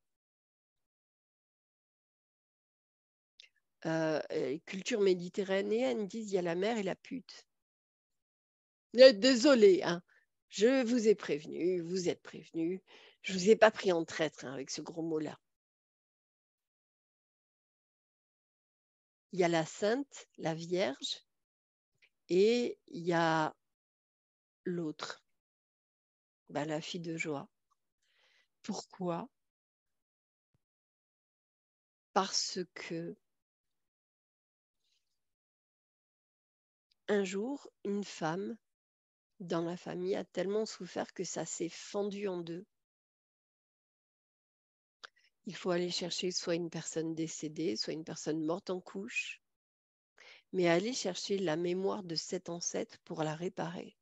Speaker 3: Culture méditerranéenne disent il y a la mère et la pute. Désolée, hein. Je vous ai prévenu, vous êtes prévenu. Je ne vous ai pas pris en traître avec ce gros mot-là. Il y a la sainte, la vierge, et il y a l'autre, la fille de joie. Pourquoi? Parce que un jour, une femme dans la famille a tellement souffert que ça s'est fendu en deux. Il faut aller chercher soit une personne décédée, soit une personne morte en couche, mais aller chercher la mémoire de cet ancêtre pour la réparer.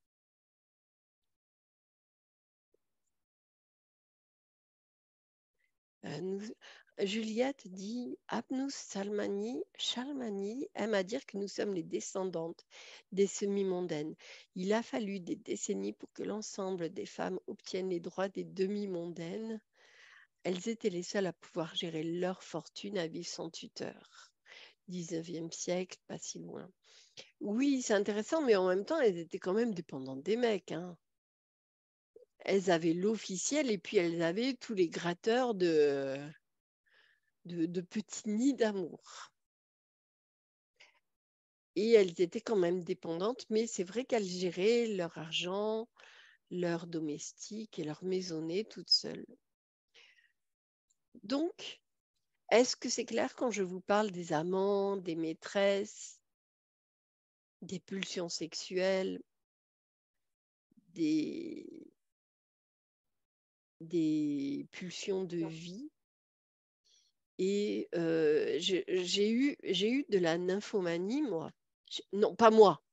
Speaker 3: Juliette dit Abnous Shalmani aime à dire que nous sommes les descendantes des semi-mondaines. Il a fallu des décennies pour que l'ensemble des femmes obtiennent les droits des demi-mondaines. Elles étaient les seules à pouvoir gérer leur fortune à vivre sans tuteur. 19e siècle, pas si loin. Oui, c'est intéressant, mais en même temps, elles étaient quand même dépendantes des mecs. Hein. Elles avaient l'officiel et puis elles avaient tous les gratteurs de petits nids d'amour. Et elles étaient quand même dépendantes, mais c'est vrai qu'elles géraient leur argent, leur domestique et leur maisonnée toutes seules. Donc, est-ce que c'est clair quand je vous parle des amants, des maîtresses, des pulsions sexuelles, des pulsions de vie? Et j'ai eu de la nymphomanie, moi. Non, pas moi.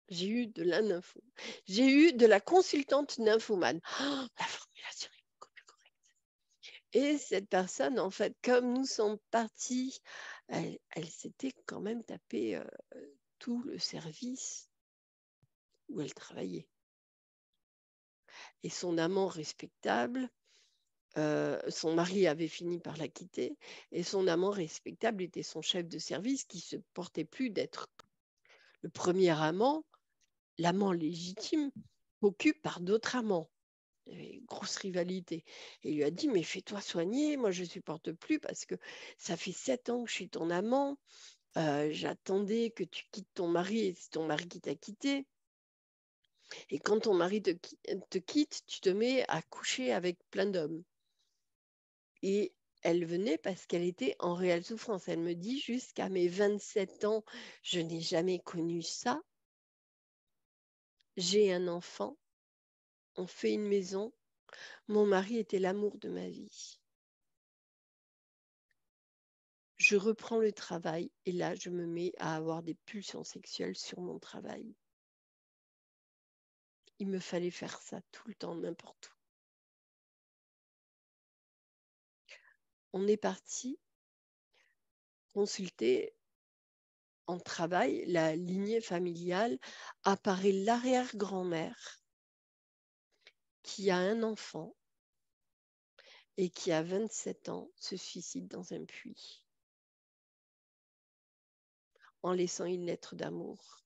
Speaker 3: J'ai eu de la nympho. J'ai eu de la consultante nymphomane. Oh, la formulation est beaucoup plus correcte. Et cette personne, en fait, comme nous sommes partis, elle s'était quand même tapé tout le service où elle travaillait. Et son amant respectable, son mari avait fini par la quitter, et son amant respectable était son chef de service qui se portait plus d'être le premier amant, l'amant légitime, occupé par d'autres amants. Il y avait une grosse rivalité. Et il lui a dit, mais fais-toi soigner, moi je ne supporte plus parce que ça fait 7 ans que je suis ton amant, j'attendais que tu quittes ton mari et c'est ton mari qui t'a quitté. Et quand ton mari te quitte, tu te mets à coucher avec plein d'hommes. Et elle venait parce qu'elle était en réelle souffrance. Elle me dit, jusqu'à mes 27 ans, je n'ai jamais connu ça. J'ai un enfant, on fait une maison, mon mari était l'amour de ma vie. Je reprends le travail et là, je me mets à avoir des pulsions sexuelles sur mon travail. Il me fallait faire ça tout le temps, n'importe où. On est parti consulter en travail la lignée familiale. Apparaît l'arrière-grand-mère qui a un enfant et qui, à 27 ans, se suicide dans un puits en laissant une lettre d'amour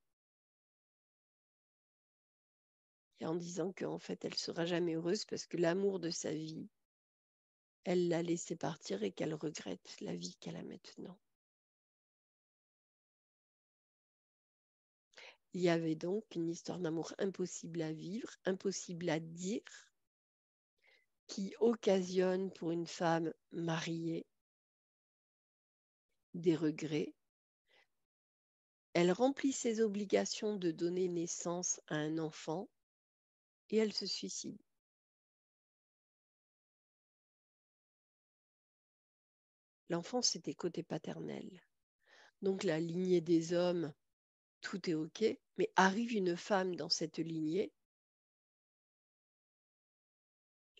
Speaker 3: et en disant qu'en fait, elle ne sera jamais heureuse parce que l'amour de sa vie, elle l'a laissé partir et qu'elle regrette la vie qu'elle a maintenant. Il y avait donc une histoire d'amour impossible à vivre, impossible à dire, qui occasionne pour une femme mariée des regrets. Elle remplit ses obligations de donner naissance à un enfant et elle se suicide. L'enfant, c'était côté paternel. Donc la lignée des hommes, tout est OK, mais arrive une femme dans cette lignée,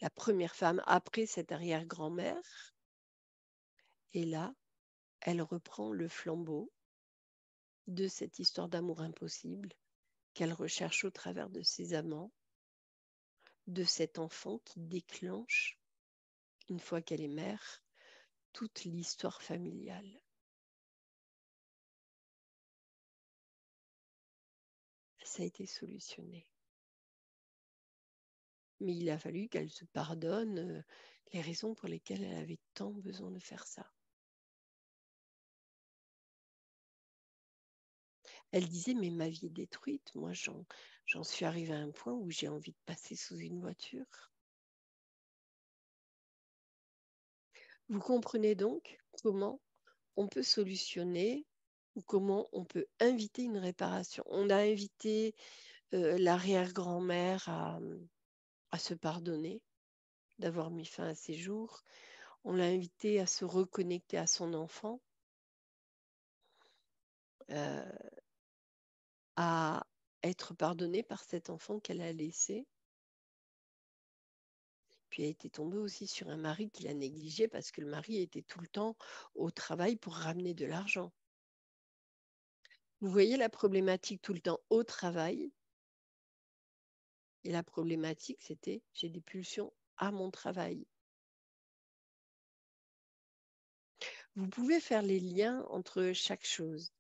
Speaker 3: la première femme après cette arrière-grand-mère, et là, elle reprend le flambeau de cette histoire d'amour impossible qu'elle recherche au travers de ses amants, de cet enfant qui déclenche, une fois qu'elle est mère, toute l'histoire familiale. Ça a été solutionné. Mais il a fallu qu'elle se pardonne les raisons pour lesquelles elle avait tant besoin de faire ça. Elle disait, mais ma vie est détruite. Moi, j'en suis arrivée à un point où j'ai envie de passer sous une voiture. Vous comprenez donc comment on peut solutionner ou comment on peut inviter une réparation. On a invité l'arrière-grand-mère à se pardonner d'avoir mis fin à ses jours. On l'a invité à se reconnecter à son enfant, à être pardonnée par cet enfant qu'elle a laissé. Puis elle était tombée aussi sur un mari qui l'a négligée parce que le mari était tout le temps au travail pour ramener de l'argent. Vous voyez la problématique tout le temps au travail. Et la problématique, c'était j'ai des pulsions à mon travail. Vous pouvez faire les liens entre chaque chose.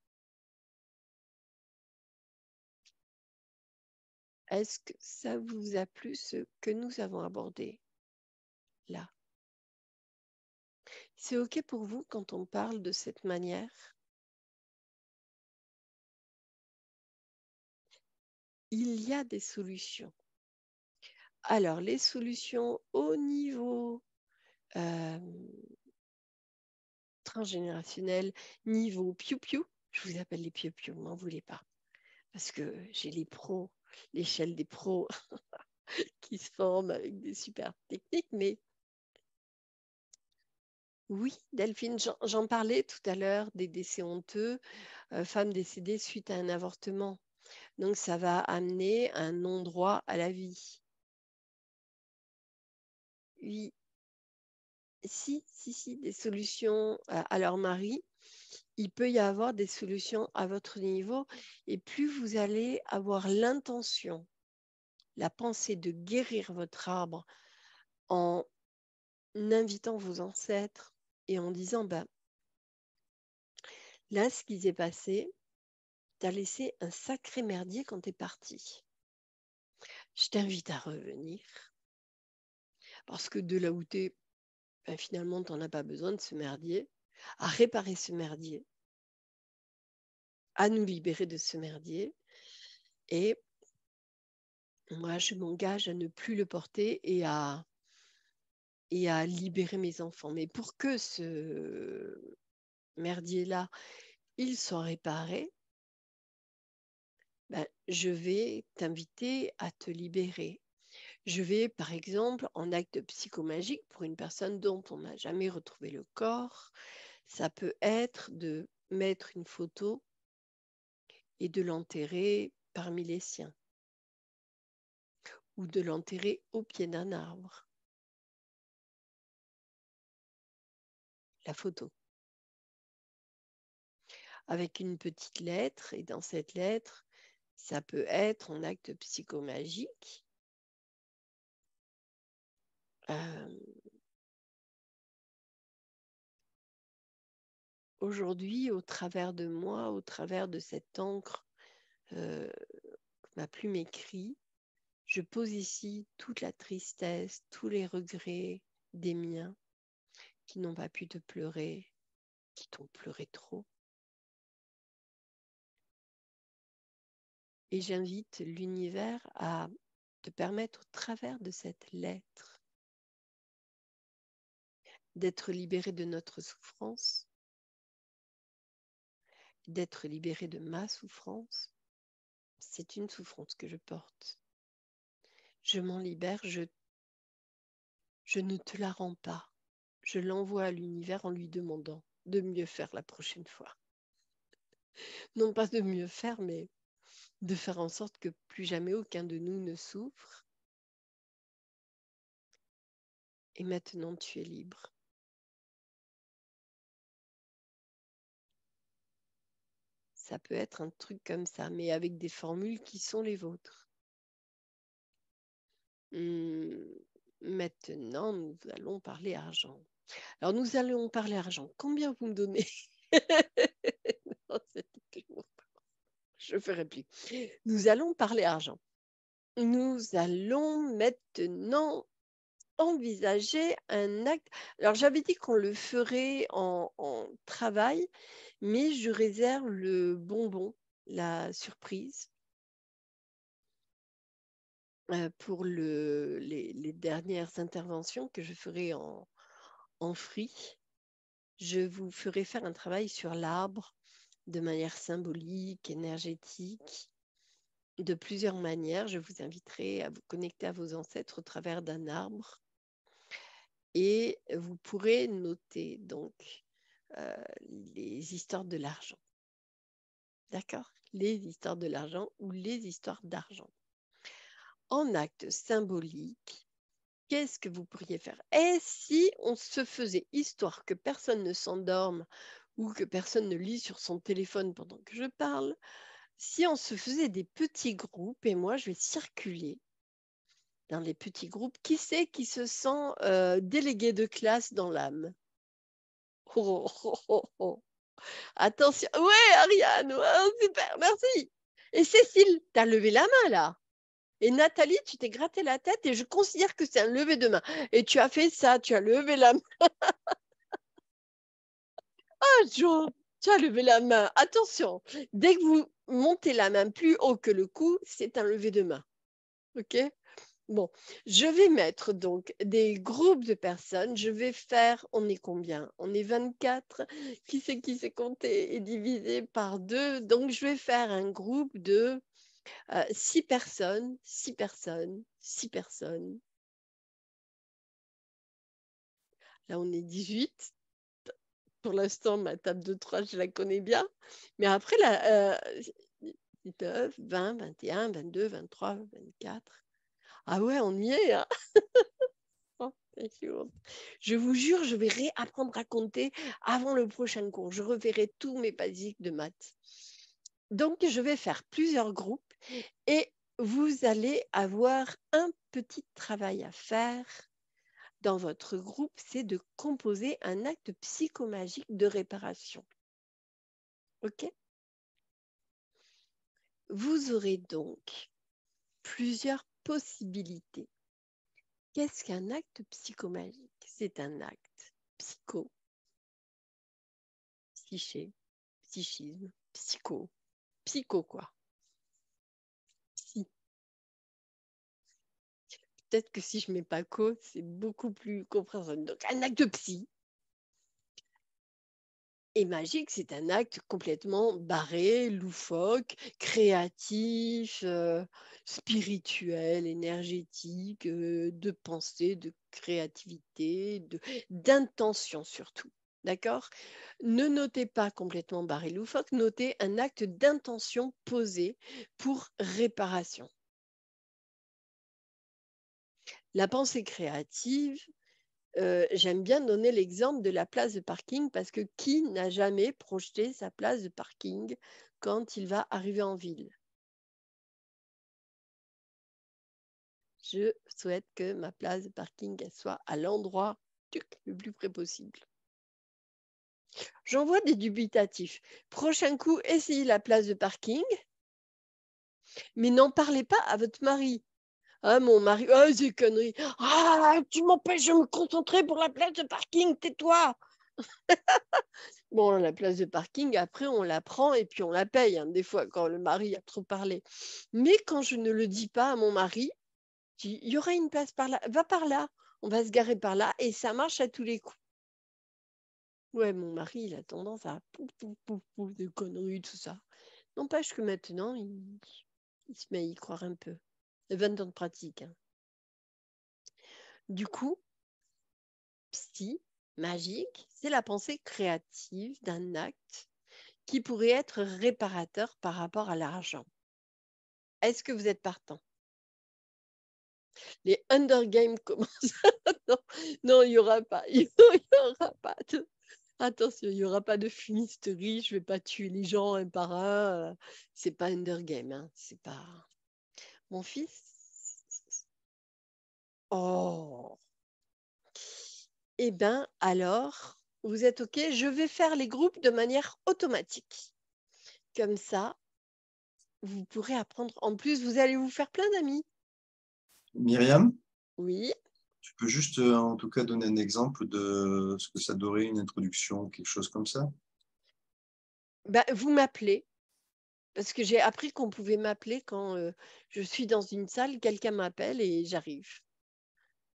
Speaker 3: Est-ce que ça vous a plu ce que nous avons abordé là? C'est OK pour vous quand on parle de cette manière? Il y a des solutions. Alors, les solutions au niveau transgénérationnel, niveau piou-piou, je vous appelle les piou-piou, m'en voulez pas, parce que j'ai les pros, l'échelle des pros qui se forment avec des super techniques, mais oui, Delphine, j'en parlais tout à l'heure des décès honteux, femmes décédées suite à un avortement. Donc, ça va amener un non-droit à la vie. Oui, si, des solutions à leur mari. Il peut y avoir des solutions à votre niveau. Et plus vous allez avoir l'intention, la pensée de guérir votre arbre en invitant vos ancêtres et en disant, ben, là, ce qui s'est passé, tu as laissé un sacré merdier quand tu es parti. Je t'invite à revenir parce que de là où tu es, ben, finalement, tu n'en as pas besoin de ce merdier, à réparer ce merdier, à nous libérer de ce merdier. Et moi, je m'engage à ne plus le porter et à libérer mes enfants. Mais pour que ce merdier-là, il soit réparé, ben, je vais t'inviter à te libérer. Je vais, par exemple, en acte psychomagique, pour une personne dont on n'a jamais retrouvé le corps, ça peut être de mettre une photo et de l'enterrer parmi les siens, ou de l'enterrer au pied d'un arbre. La photo. Avec une petite lettre, et dans cette lettre, ça peut être en acte psychomagique. Aujourd'hui, au travers de moi, au travers de cette encre que ma plume écrit, je pose ici toute la tristesse, tous les regrets des miens qui n'ont pas pu te pleurer, qui t'ont pleuré trop. Et j'invite l'univers à te permettre, au travers de cette lettre, d'être libéré de notre souffrance, d'être libéré de ma souffrance. C'est une souffrance que je porte. Je m'en libère, je ne te la rends pas. Je l'envoie à l'univers en lui demandant de mieux faire la prochaine fois. Non pas de mieux faire, mais de faire en sorte que plus jamais aucun de nous ne souffre. Et maintenant, tu es libre. Ça peut être un truc comme ça, mais avec des formules qui sont les vôtres. Maintenant, nous allons parler argent. Alors, nous allons parler argent. Combien vous me donnez? Non, je ferai plus. Nous allons parler argent. Nous allons maintenant envisager un acte. Alors, j'avais dit qu'on le ferait en travail, mais je réserve le bonbon, la surprise, pour les dernières interventions que je ferai en free. Je vous ferai faire un travail sur l'arbre de manière symbolique, énergétique, de plusieurs manières. Je vous inviterai à vous connecter à vos ancêtres au travers d'un arbre. Et vous pourrez noter donc les histoires de l'argent. D'accord? Les histoires de l'argent ou les histoires d'argent. En acte symbolique, qu'est-ce que vous pourriez faire? Et si on se faisait, histoire que personne ne s'endorme ou que personne ne lit sur son téléphone pendant que je parle, si on se faisait des petits groupes, et moi je vais circuler dans les petits groupes, qui c'est qui se sent délégué de classe dans l'âme? Oh, oh, oh, oh. Attention. Ouais, Ariane, ouais, super, merci. Et Cécile, tu as levé la main là. Et Nathalie, tu t'es gratté la tête et je considère que c'est un lever de main. Et tu as fait ça, tu as levé la main. Ah, Jo, tu as levé la main. Attention, dès que vous montez la main plus haut que le cou, c'est un lever de main. OK? Bon, je vais mettre donc des groupes de personnes. Je vais faire, on est combien? On est 24. Qui s'est compté et divisé par 2? Donc, je vais faire un groupe de 6 personnes, 6 personnes, 6 personnes. Là, on est 18. Pour l'instant, ma table de 3, je la connais bien. Mais après, 19, 20, 21, 22, 23, 24. Ah ouais, on y est, hein. Je vous jure, je vais réapprendre à compter avant le prochain cours. Je reverrai tous mes basiques de maths. Donc, je vais faire plusieurs groupes et vous allez avoir un petit travail à faire dans votre groupe, c'est de composer un acte psychomagique de réparation. OK? Vous aurez donc plusieurs possibilités. Qu'est-ce qu'un acte psychomagique? C'est un acte psycho, psyché, psychisme, psycho. Psycho quoi? Psy. Peut-être que si je mets pas co, c'est beaucoup plus compréhensible. Donc un acte psy. Et magique, c'est un acte complètement barré, loufoque, créatif, spirituel, énergétique, de pensée, de créativité, d'intention surtout. D'accord? Ne notez pas complètement barré, loufoque, notez un acte d'intention posé pour réparation. La pensée créative, j'aime bien donner l'exemple de la place de parking parce que qui n'a jamais projeté sa place de parking quand il va arriver en ville? Je souhaite que ma place de parking elle soit à l'endroit le plus près possible. J'en vois des dubitatifs. Prochain coup, essayez la place de parking, mais n'en parlez pas à votre mari. Ah, mon mari, oh, c'est connerie. Ah, tu m'empêches de me concentrer pour la place de parking, tais-toi. Bon, la place de parking, après, on la prend et puis on la paye, hein, des fois, quand le mari a trop parlé. Mais quand je ne le dis pas à mon mari, je dis, il y aura une place par là, va par là, on va se garer par là, et ça marche à tous les coups. Ouais, mon mari, il a tendance à pouf, pouf, pouf, pouf, des conneries, tout ça. N'empêche que maintenant, il se met à y croire un peu. 20 ans de pratique. Hein. Du coup, psy, magique, c'est la pensée créative d'un acte qui pourrait être réparateur par rapport à l'argent. Est-ce que vous êtes partant? Les Hunger Games commencent. Non, il n'y aura pas. Il n'y aura pas. Attention, il n'y aura pas de fumisterie, je ne vais pas tuer les gens un par un. C'est pas Hunger Game, hein, c'est pas. Mon fils. Oh. Eh bien, alors, vous êtes OK? Je vais faire les groupes de manière automatique. Comme ça, vous pourrez apprendre. En plus, vous allez vous faire plein d'amis.
Speaker 6: Myriam,
Speaker 3: Oui.
Speaker 6: tu peux juste en tout cas donner un exemple de ce que ça donnerait, une introduction, quelque chose comme ça?
Speaker 3: Bah, vous m'appelez. Parce que j'ai appris qu'on pouvait m'appeler quand je suis dans une salle, quelqu'un m'appelle et j'arrive.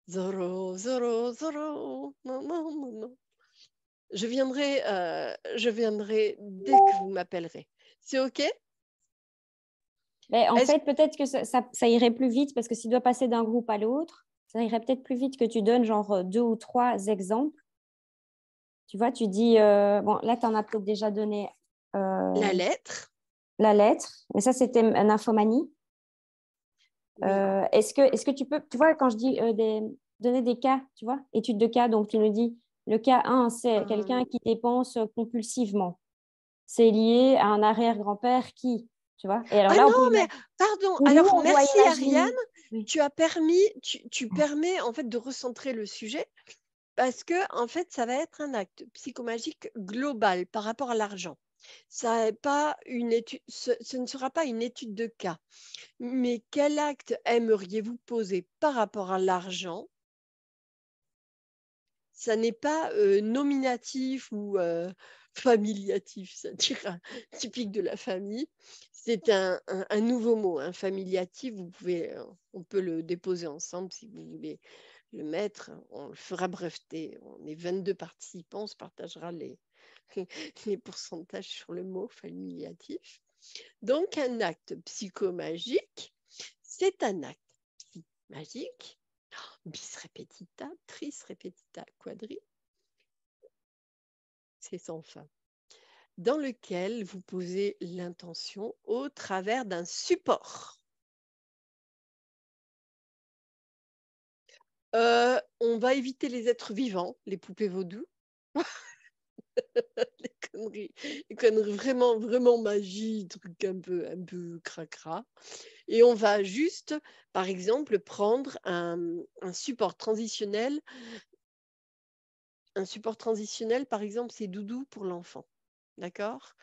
Speaker 3: Zoro, Zoro, Zoro. Non, non, non, non. Je viendrai dès que vous m'appellerez. C'est OK?
Speaker 7: Mais en
Speaker 3: Est-ce
Speaker 7: fait, peut-être que ça irait plus vite parce que s'il doit passer d'un groupe à l'autre, ça irait peut-être plus vite que tu donnes genre 2 ou 3 exemples. Tu vois, tu dis, bon, là, tu en as peut-être déjà donné
Speaker 3: la lettre?
Speaker 7: la lettre, mais ça, c'était une infomanie.
Speaker 3: Oui.
Speaker 7: Est-ce que tu peux, tu vois, quand je dis donner des cas, tu vois, étude de cas, donc tu nous dis, le cas 1, c'est quelqu'un qui dépense compulsivement. C'est lié à un arrière-grand-père qui, tu vois. Et alors
Speaker 3: Ah
Speaker 7: là, on
Speaker 3: non,
Speaker 7: peut
Speaker 3: mais
Speaker 7: mettre,
Speaker 3: pardon.
Speaker 7: ou nous,
Speaker 3: Alors,
Speaker 7: on doit
Speaker 3: merci
Speaker 7: imaginer.
Speaker 3: Ariane.
Speaker 7: Oui.
Speaker 3: Tu permets en fait de recentrer le sujet parce que en fait, ça va être un acte psychomagique global par rapport à l'argent. Ça est pas une étude, ce ne sera pas une étude de cas. Mais quel acte aimeriez-vous poser par rapport à l'argent? Ça n'est pas nominatif ou familiatif, ça dira typique de la famille. C'est un nouveau mot, un familiatif. On peut le déposer ensemble si vous voulez le mettre. On le fera breveter. On est 22 participants, on se partagera les pourcentages sur le mot familiatif. Donc, un acte psychomagique, c'est un acte magique, bis repetita, tris repetita, quadri, c'est sans fin, dans lequel vous posez l'intention au travers d'un support. On va éviter les êtres vivants, les poupées vaudou. les conneries vraiment, vraiment magie, trucs un peu cracra. Et on va juste, par exemple, prendre un support transitionnel. Un support transitionnel, par exemple, c'est doudou pour l'enfant. D'accord?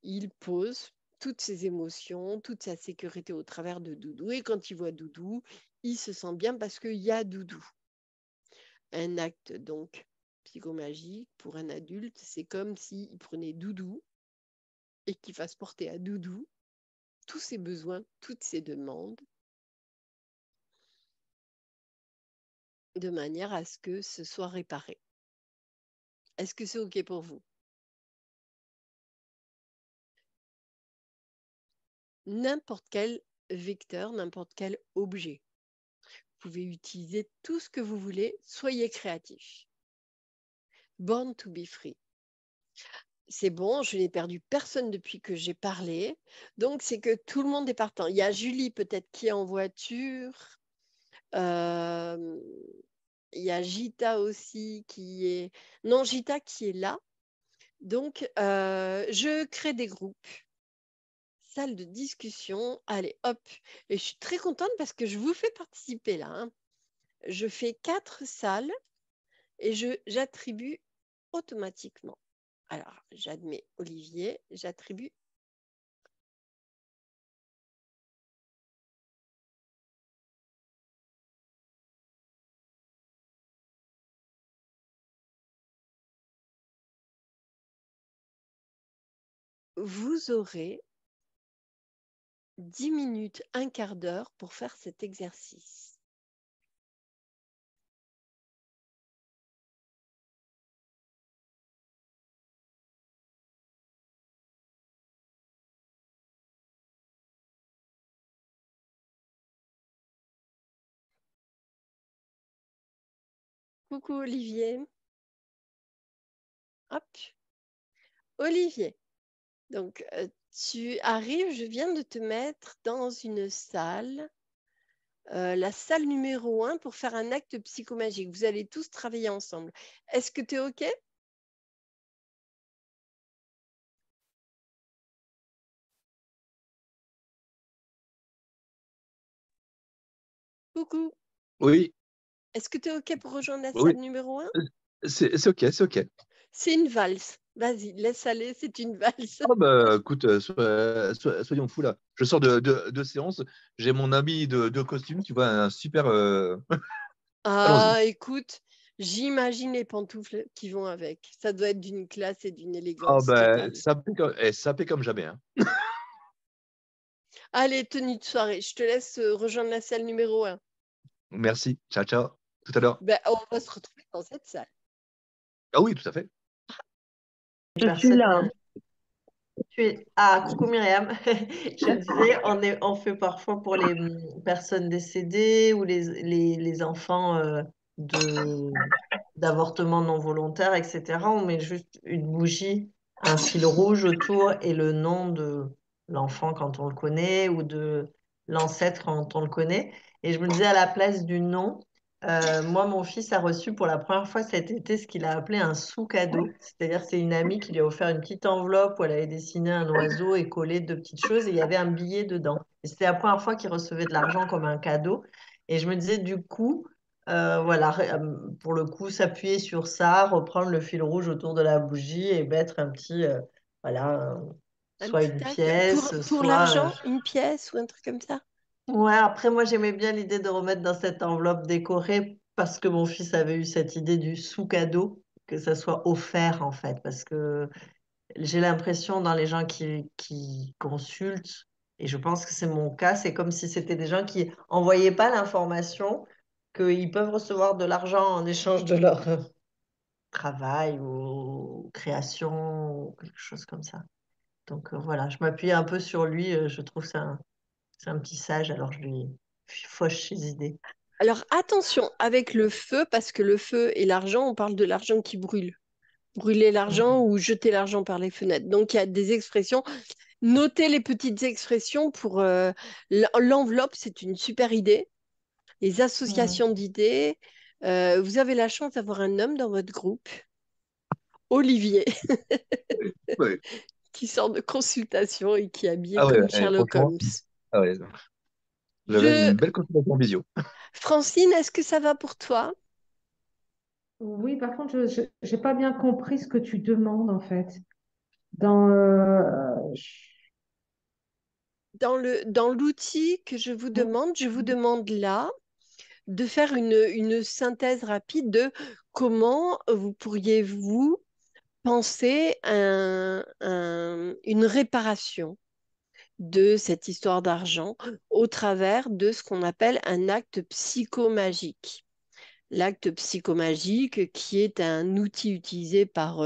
Speaker 3: Il pose toutes ses émotions, toute sa sécurité au travers de doudou. Et quand il voit doudou, il se sent bien parce qu'il y a doudou. Un acte donc psychomagique pour un adulte, c'est comme s'il prenait doudou et qu'il fasse porter à doudou tous ses besoins, toutes ses demandes, de manière à ce que ce soit réparé. Est-ce que c'est OK pour vous? N'importe quel vecteur, n'importe quel objet. Vous pouvez utiliser tout ce que vous voulez, soyez créatif. Born to be free. C'est bon, je n'ai perdu personne depuis que j'ai parlé. Donc, c'est que tout le monde est partant. Il y a Julie peut-être qui est en voiture. Il y a Gita aussi qui est... Non, Gita qui est là. Donc, je crée des groupes. Salle de discussion. Allez, hop. Et je suis très contente parce que je vous fais participer là. Hein. Je fais 4 salles et j'attribue automatiquement. Alors, j'admets Olivier, j'attribue. Vous aurez 10 minutes, un quart d'heure pour faire cet exercice. Coucou Olivier. Hop. Olivier. Donc, tu arrives, je viens de te mettre dans une salle, la salle numéro 1 pour faire un acte psychomagique. Vous allez tous travailler ensemble. Est-ce que tu es OK? coucou.
Speaker 8: Oui,
Speaker 3: Est-ce que tu es OK pour rejoindre la
Speaker 8: oui,
Speaker 3: salle numéro 1?
Speaker 8: c'est OK, c'est OK.
Speaker 3: C'est une valse. Vas-y, laisse aller, c'est une valse.
Speaker 8: Ah écoute, soyons fous là. Je sors de séance, j'ai mon ami de costume, tu vois, un super. Allons-y.
Speaker 3: Ah, écoute, j'imagine les pantoufles qui vont avec. Ça doit être d'une classe et d'une
Speaker 8: Ah
Speaker 3: élégance totale.
Speaker 8: ça paie comme jamais. Hein.
Speaker 3: Allez, tenue de soirée, je te laisse rejoindre la salle numéro 1.
Speaker 8: Merci. Ciao, ciao. Tout à l'heure.
Speaker 3: Ben, on va se retrouver dans cette salle.
Speaker 8: Ah oui, tout à fait.
Speaker 4: Je suis là.
Speaker 9: Ah, coucou Myriam. Je disais, on fait parfois pour les personnes décédées ou les enfants d'avortement non volontaire, etc. On met juste une bougie, un fil rouge autour et le nom de l'enfant quand on le connaît ou de l'ancêtre quand on le connaît. Et je me disais à la place du nom, moi, mon fils a reçu pour la première fois cet été ce qu'il a appelé un sous-cadeau. C'est-à-dire, c'est une amie qui lui a offert une petite enveloppe où elle avait dessiné un oiseau et collé deux petites choses et il y avait un billet dedans. Et c'était la première fois qu'il recevait de l'argent comme un cadeau. Et je me disais, du coup, voilà, pour le coup, s'appuyer sur ça, reprendre le fil rouge autour de la bougie et mettre un petit, voilà,
Speaker 3: Un
Speaker 9: soit
Speaker 3: petit
Speaker 9: une
Speaker 3: tac
Speaker 9: pièce,
Speaker 3: pour
Speaker 9: soit.
Speaker 3: l'argent, une pièce ou un truc comme ça.
Speaker 9: Ouais, après, moi, j'aimais bien l'idée de remettre dans cette enveloppe décorée parce que mon fils avait eu cette idée du sous-cadeau, que ça soit offert, en fait. Parce que j'ai l'impression dans les gens qui consultent, et je pense que c'est mon cas, c'est comme si c'était des gens qui envoyaient pas l'information qu'ils peuvent recevoir de l'argent en échange de leur travail ou création ou quelque chose comme ça. Donc voilà, je m'appuie un peu sur lui, je trouve que c'est un petit sage, alors je lui fauche ses idées.
Speaker 3: Alors attention avec le feu, parce que le feu et l'argent, on parle de l'argent qui brûle. Brûler l'argent ou jeter l'argent par les fenêtres. Donc il y a des expressions. Notez les petites expressions pour l'enveloppe, c'est une super idée. Les associations d'idées. Vous avez la chance d'avoir un homme dans votre groupe, Olivier,
Speaker 8: Oui.
Speaker 3: qui sort de consultation et qui est habillé
Speaker 8: Ah ouais,
Speaker 3: comme Sherlock
Speaker 8: franchement.
Speaker 3: Holmes.
Speaker 8: Ah ouais. J'avais
Speaker 3: Je...
Speaker 8: une belle consultation en visio.
Speaker 3: Francine, est-ce que ça va pour toi?
Speaker 10: Oui, par contre, je n'ai pas bien compris ce que tu demandes en fait. Dans,
Speaker 3: Dans l'outil que je vous demande là de faire une synthèse rapide de comment vous pourriez-vous penser une réparation de cette histoire d'argent au travers de ce qu'on appelle un acte psychomagique. L'acte psychomagique qui est un outil utilisé par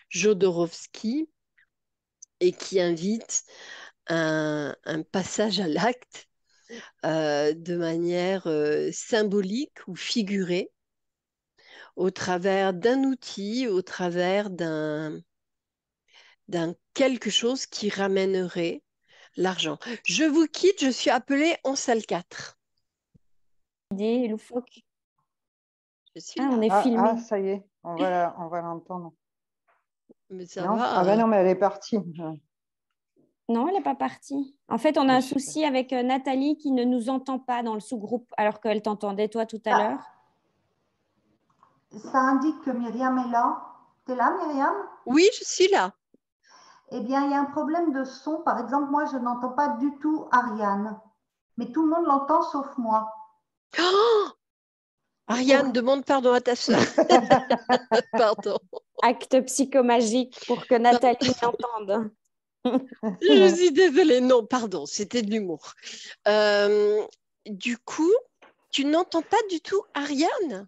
Speaker 3: Jodorowsky et qui invite un passage à l'acte de manière symbolique ou figurée au travers d'un outil, au travers d'un quelque chose qui ramènerait l'argent. Je vous quitte, je suis appelée en salle 4.
Speaker 7: Idée loufoque.
Speaker 3: Je suis
Speaker 7: Ah,
Speaker 3: là.
Speaker 7: on est filmé.
Speaker 1: Ça y est, on va l'entendre.
Speaker 3: Mais ça
Speaker 1: Non?
Speaker 3: va.
Speaker 1: Ah ben non, mais elle est partie.
Speaker 7: Non, elle n'est pas partie. En fait, on a un souci avec Nathalie qui ne nous entend pas dans le sous-groupe alors qu'elle t'entendait toi tout à l'heure.
Speaker 2: Ça indique que Myriam est là. Tu es là, Myriam?
Speaker 3: Oui, je suis là.
Speaker 2: Eh bien, il y a un problème de son. Par exemple, moi, je n'entends pas du tout Ariane. Mais tout le monde l'entend sauf moi.
Speaker 3: Oh, Ariane, demande pardon à ta soeur. Pardon.
Speaker 7: Acte psychomagique pour que Nathalie l'entende.
Speaker 3: Je suis désolée. Non, pardon, c'était de l'humour. Du coup, tu n'entends pas du tout Ariane?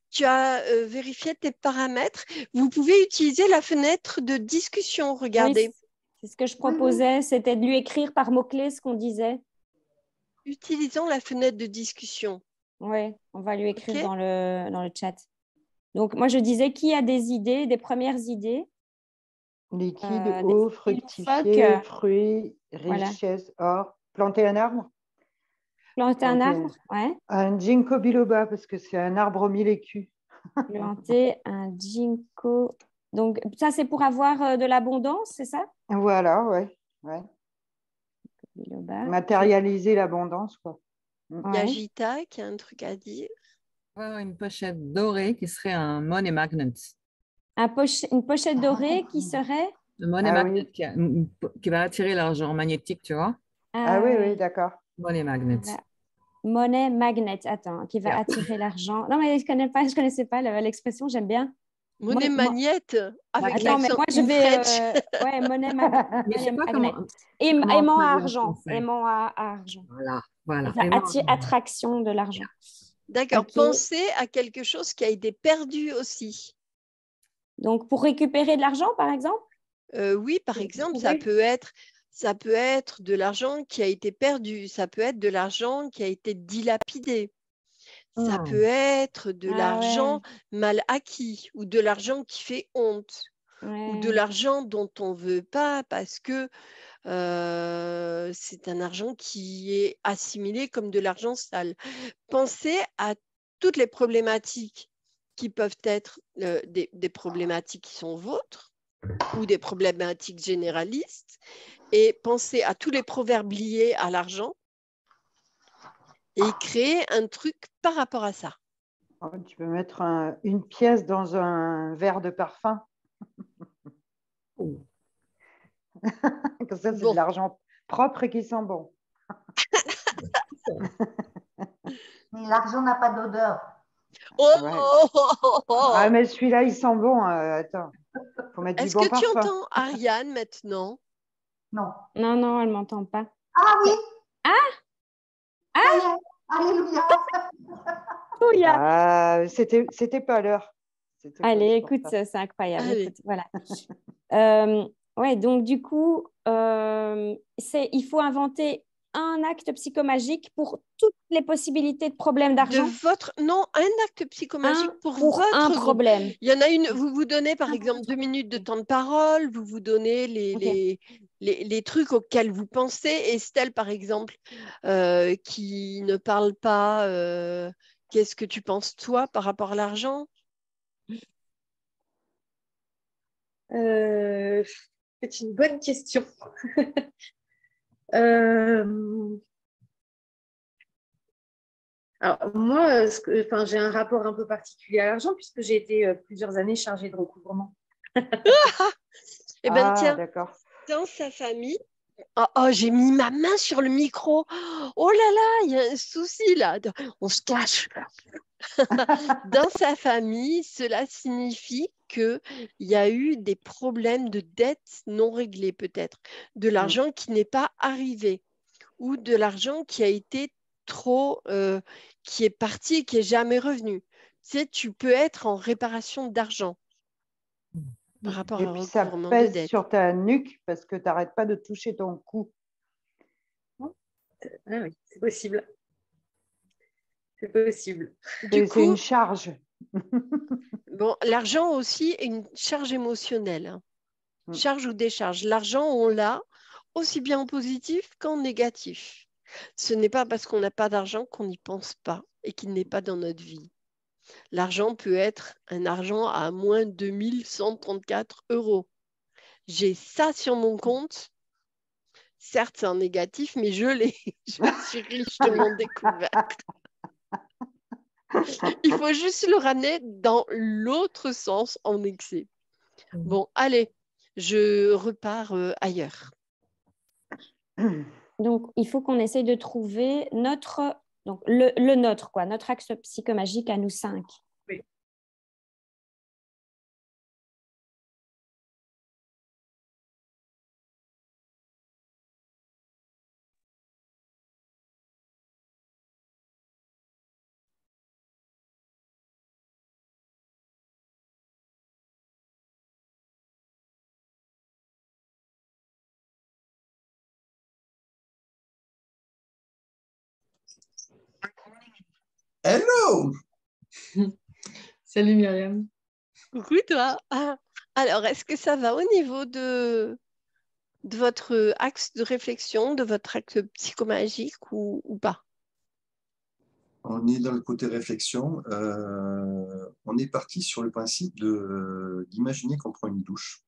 Speaker 3: Tu as vérifié tes paramètres. Vous pouvez utiliser la fenêtre de discussion. Regardez.
Speaker 7: Oui, c'est ce que je proposais, c'était de lui écrire par mots-clés ce qu'on disait.
Speaker 3: Utilisons la fenêtre de discussion.
Speaker 7: Oui, on va lui écrire dans le chat. Donc, moi, je disais qui a des idées, des premières idées.
Speaker 1: Liquide, eau, fructifié, fruits, richesse, or. Planter un arbre?
Speaker 7: Planter un arbre, ouais.
Speaker 1: Un ginkgo biloba, parce que c'est un arbre aux 1000 écus.
Speaker 7: Planter un ginkgo. Donc, ça, c'est pour avoir de l'abondance, c'est ça?
Speaker 1: Voilà, ouais.
Speaker 7: Biloba.
Speaker 1: Matérialiser l'abondance, quoi.
Speaker 3: Il y a Gita qui a un truc à dire.
Speaker 11: Une pochette dorée qui serait un money magnet.
Speaker 7: Une pochette dorée qui serait
Speaker 11: Le money magnet qui va attirer l'argent magnétique, tu vois.
Speaker 1: Oui, d'accord.
Speaker 11: Money magnet.
Speaker 7: Money magnet, attends, qui va attirer l'argent. Non, mais je ne connaissais pas l'expression, j'aime bien.
Speaker 3: Monnaie magnette avec
Speaker 7: attends, mais moi je vais. Ouais, monnaie magnet. Aimant à argent. Aimant à argent.
Speaker 11: Voilà.
Speaker 7: Attraction de l'argent.
Speaker 3: D'accord. Okay. Pensez à quelque chose qui a été perdu aussi.
Speaker 7: Donc, pour récupérer de l'argent, par exemple?
Speaker 3: Oui, par exemple, ça peut être de l'argent qui a été perdu. Ça peut être de l'argent qui a été dilapidé. Ça peut être de l'argent mal acquis ou de l'argent qui fait honte ou de l'argent dont on ne veut pas parce que c'est un argent qui est assimilé comme de l'argent sale. Pensez à toutes les problématiques qui peuvent être des problématiques qui sont vôtres ou des problématiques généralistes et pensez à tous les proverbes liés à l'argent et créer un truc par rapport à ça.
Speaker 1: Tu peux mettre une pièce dans un verre de parfum. Comme ça, c'est de l'argent propre et qui sent bon.
Speaker 2: Mais l'argent n'a pas d'odeur.
Speaker 1: Ah, mais celui-là, il sent bon. Attends, faut mettre du bon parfum.
Speaker 3: Est-ce que tu entends Ariane maintenant?
Speaker 2: Non.
Speaker 7: Non, elle ne m'entend pas.
Speaker 2: Ah oui.
Speaker 1: Alléluia. C'était pas l'heure.
Speaker 7: Allez, écoute, c'est incroyable. Écoute, voilà. Donc du coup, il faut inventer un acte psychomagique pour toutes les possibilités de problèmes d'argent.
Speaker 3: Non, un acte psychomagique pour votre
Speaker 7: un problème.
Speaker 3: Il y en a une, vous vous donnez par exemple 2 minutes de temps de parole, vous vous donnez les trucs auxquels vous pensez. Estelle, par exemple, qui ne parle pas, qu'est-ce que tu penses toi par rapport à l'argent?
Speaker 12: C'est une bonne question. Alors, moi, j'ai un rapport un peu particulier à l'argent puisque j'ai été plusieurs années chargée de recouvrement.
Speaker 3: Eh bien, tiens, dans sa famille, j'ai mis ma main sur le micro. Oh là là, il y a un souci là. On se cache. Dans sa famille, cela signifie qu'il y a eu des problèmes de dettes non réglées peut-être, de l'argent qui n'est pas arrivé ou de l'argent qui a été trop, qui est parti et qui n'est jamais revenu. Tu sais, tu peux être en réparation d'argent par rapport à un recouvrement de dette.
Speaker 1: Et puis ça pèse sur ta nuque parce que tu n'arrêtes pas de toucher ton cou.
Speaker 12: Ah oui, c'est possible. C'est possible.
Speaker 1: C'est une charge.
Speaker 3: Bon, l'argent aussi est une charge émotionnelle. Hein. Charge ou décharge. L'argent, on l'a aussi bien en positif qu'en négatif. Ce n'est pas parce qu'on n'a pas d'argent qu'on n'y pense pas et qu'il n'est pas dans notre vie. L'argent peut être un argent à moins 2134 €. J'ai ça sur mon compte. Certes, c'est en négatif, mais je l'ai. Je suis riche de mon découverte. Il faut juste le ramener dans l'autre sens en excès. Bon, allez, je repars ailleurs.
Speaker 7: Donc, il faut qu'on essaye de trouver le nôtre, notre axe psychomagique à nous 5.
Speaker 12: Oui.
Speaker 6: Hello.
Speaker 12: Salut Myriam.
Speaker 3: Coucou toi. Alors, est-ce que ça va au niveau de votre axe de réflexion, de votre axe psychomagique ou pas?
Speaker 6: On est dans le côté réflexion. On est parti sur le principe d'imaginer qu'on prend une douche.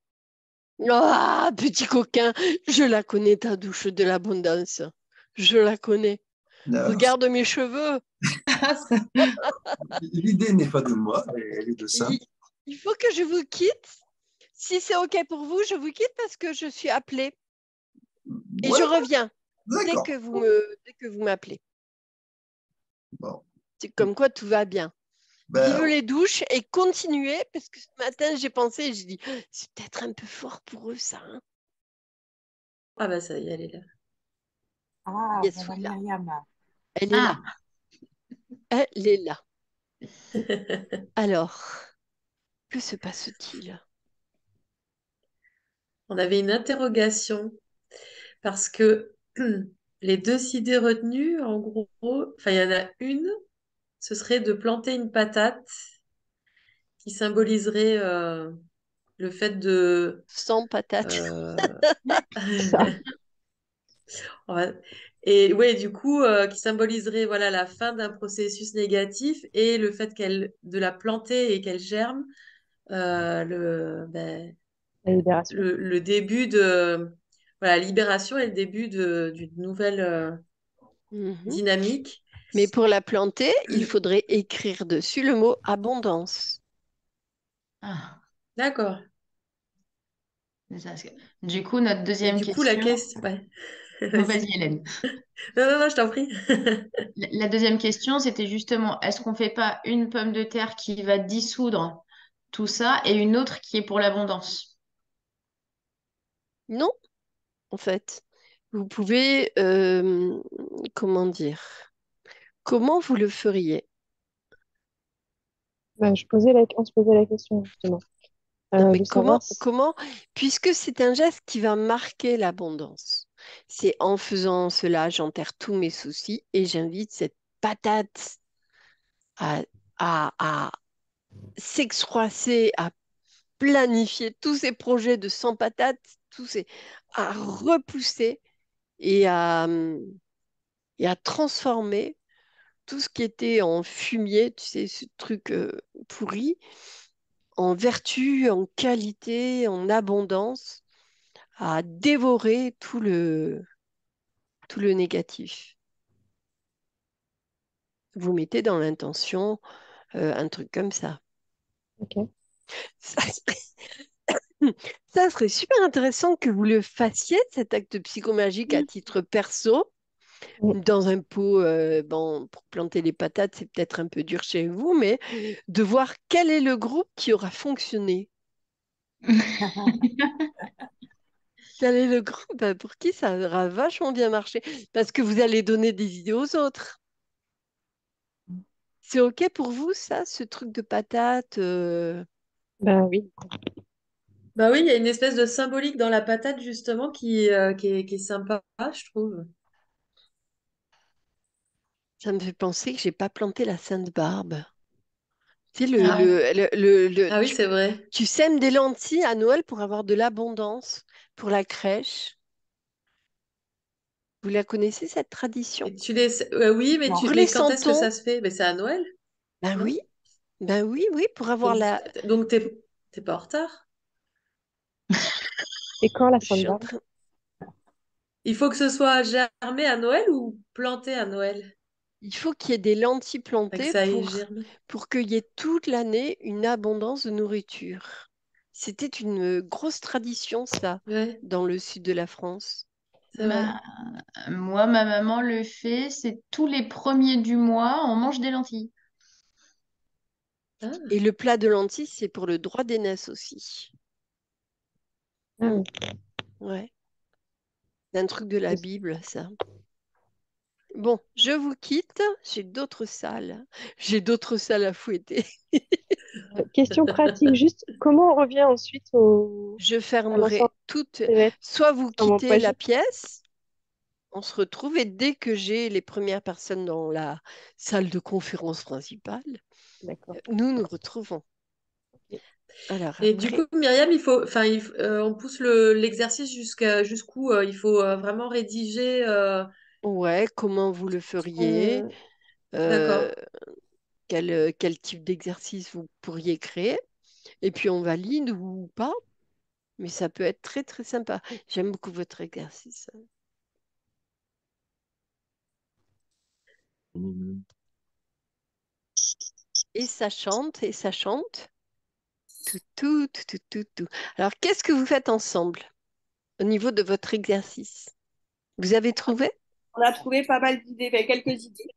Speaker 3: Ah, petit coquin, je la connais ta douche de l'abondance. Je la connais.
Speaker 6: Alors,
Speaker 3: Regarde mes cheveux.
Speaker 6: l'idée n'est pas de moi, elle est de ça.
Speaker 3: Il faut que je vous quitte. Si c'est OK pour vous, je vous quitte parce que je suis appelée. Et
Speaker 6: Ouais,
Speaker 3: je reviens dès
Speaker 6: d'accord.
Speaker 3: que vous m'appelez.
Speaker 6: Bon.
Speaker 3: C'est comme quoi tout va bien.
Speaker 6: Ben,
Speaker 3: Vive les douches et continuez parce que ce matin, j'ai pensé, j'ai dit, c'est peut-être un peu fort pour eux, ça. Hein.
Speaker 9: Ah bah ça y est, elle est là.
Speaker 11: Ah,
Speaker 3: Yes,
Speaker 11: voilà
Speaker 3: oui, là.
Speaker 11: Myriam.
Speaker 3: Elle est là. Elle est là. Alors, que se passe-t-il?
Speaker 9: On avait une interrogation parce que les deux idées retenues, en gros, enfin, il y en a une, ce serait de planter une patate qui symboliserait le fait de...
Speaker 3: Sans patate.
Speaker 9: on va- Et ouais, du coup, qui symboliserait voilà, la fin d'un processus négatif et le fait de la planter et qu'elle germe,
Speaker 12: La libération.
Speaker 9: le début de voilà, la libération et le début d'une nouvelle dynamique.
Speaker 3: Mais pour la planter, il faudrait écrire dessus le mot abondance.
Speaker 5: Ah,
Speaker 9: D'accord.
Speaker 5: c'est ça, parce que- Du coup, notre
Speaker 9: Et
Speaker 5: deuxième
Speaker 9: du coup, la
Speaker 5: question.
Speaker 9: question... Ouais.
Speaker 5: Oh,
Speaker 9: Vas-y.
Speaker 5: vas-y, Hélène.
Speaker 9: Non, je t'en prie.
Speaker 5: La deuxième question, c'était justement, est-ce qu'on fait pas une pomme de terre qui va dissoudre tout ça et une autre qui est pour l'abondance?
Speaker 3: Non, en fait. Vous pouvez, comment dire, comment vous le feriez?
Speaker 12: Ben, on se posait la question justement,
Speaker 3: Non, mais
Speaker 12: de savoir si...
Speaker 3: comment, puisque c'est un geste qui va marquer l'abondance. C'est en faisant cela, j'enterre tous mes soucis et j'invite cette patate à, à s'excroisser, à planifier tous ses projets de 100 patates, à repousser et et à transformer tout ce qui était en fumier, tu sais, ce truc pourri, en vertu, en qualité, en abondance, à dévorer tout le négatif. Vous mettez dans l'intention un truc comme ça.
Speaker 12: Ok.
Speaker 3: Ça serait, ça serait super intéressant que vous le fassiez, cet acte psychomagique à titre perso, dans un pot, bon, pour planter les patates, c'est peut-être un peu dur chez vous, mais de voir quel est le groupe qui aura fonctionné. Quel est le groupe pour qui ça aura vachement bien marché? Parce que vous allez donner des idées aux autres. C'est OK pour vous, ça, ce truc de patate
Speaker 12: Ben oui.
Speaker 9: Bah oui, il y a une espèce de symbolique dans la patate, justement, qui est sympa, je trouve.
Speaker 3: Ça me fait penser que j'ai pas planté la Sainte-Barbe. Tu sais,
Speaker 9: Ah, ah oui, c'est vrai.
Speaker 3: tu sèmes des lentilles à Noël pour avoir de l'abondance pour la crèche. Vous la connaissez, cette tradition?
Speaker 9: Et oui,
Speaker 12: Non.
Speaker 3: Pour les
Speaker 9: mais quand est-ce que
Speaker 3: santons,
Speaker 9: ça se fait? Ben, c'est à Noël,
Speaker 3: ben
Speaker 9: non?
Speaker 3: oui, ben oui, oui, pour avoir la...
Speaker 9: Donc t'es pas en retard.
Speaker 12: Et quand la
Speaker 3: Je suis en
Speaker 12: Sainte-Barbe?
Speaker 3: train...
Speaker 9: Il faut que ce soit germé à Noël ou planté à Noël?
Speaker 3: Il faut qu'il y ait des lentilles
Speaker 9: Enfin, que
Speaker 3: plantées
Speaker 9: ça ait germé.
Speaker 3: pour qu'il y ait toute l'année une abondance de nourriture. C'était une grosse tradition, ça,
Speaker 9: Ouais,
Speaker 3: dans le sud de la France.
Speaker 9: c'est vrai.
Speaker 5: Moi, ma maman le fait, c'est tous les premiers du mois, on mange des lentilles.
Speaker 9: Ah,
Speaker 3: Et le plat de lentilles, c'est pour le droit d'aînesse aussi.
Speaker 12: Ah oui.
Speaker 3: Ouais, c'est un truc de la Bible, ça. Bon, je vous quitte. J'ai d'autres salles. J'ai d'autres salles à fouetter.
Speaker 12: Question pratique, juste comment on revient ensuite
Speaker 3: Je
Speaker 12: à
Speaker 3: fermerai
Speaker 12: l'ensemble
Speaker 3: toutes.
Speaker 12: des lettres
Speaker 3: Soit vous
Speaker 12: sur mon
Speaker 3: quittez la
Speaker 12: projet?
Speaker 3: pièce, on se retrouve et dès que j'ai les premières personnes dans la salle de conférence principale,
Speaker 12: D'accord.
Speaker 3: nous nous retrouvons.
Speaker 12: Ok.
Speaker 3: Alors
Speaker 9: et du
Speaker 3: après,
Speaker 9: coup, Myriam, on pousse l'exercice jusqu'où il faut vraiment rédiger.
Speaker 3: ouais, comment vous le feriez?
Speaker 12: Euh,
Speaker 3: Euh,
Speaker 9: D'accord.
Speaker 3: quel type d'exercice vous pourriez créer? Et puis on valide ou pas, mais ça peut être très très sympa. J'aime beaucoup votre exercice. Et ça chante, et ça chante. Tout, tout, tout, tout, tout, tout. Alors, qu'est-ce que vous faites ensemble au niveau de votre exercice? Vous avez trouvé?
Speaker 13: On a trouvé pas mal d'idées, enfin, quelques idées.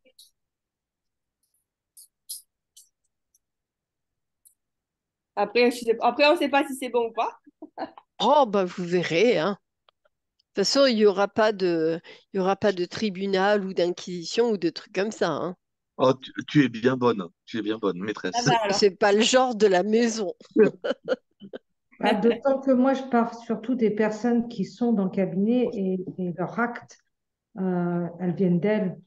Speaker 13: Après, après on ne sait pas si c'est bon ou pas.
Speaker 3: Oh, bah, vous verrez, hein. De toute façon, il y aura pas de tribunal ou d'inquisition ou de trucs comme ça, hein.
Speaker 8: Oh, tu es bien bonne. Tu es bien bonne, maîtresse.
Speaker 3: C'est pas le genre de la maison.
Speaker 10: Bah, d'autant que moi, je parle surtout des personnes qui sont dans le cabinet et leurs actes, elles viennent d'elles.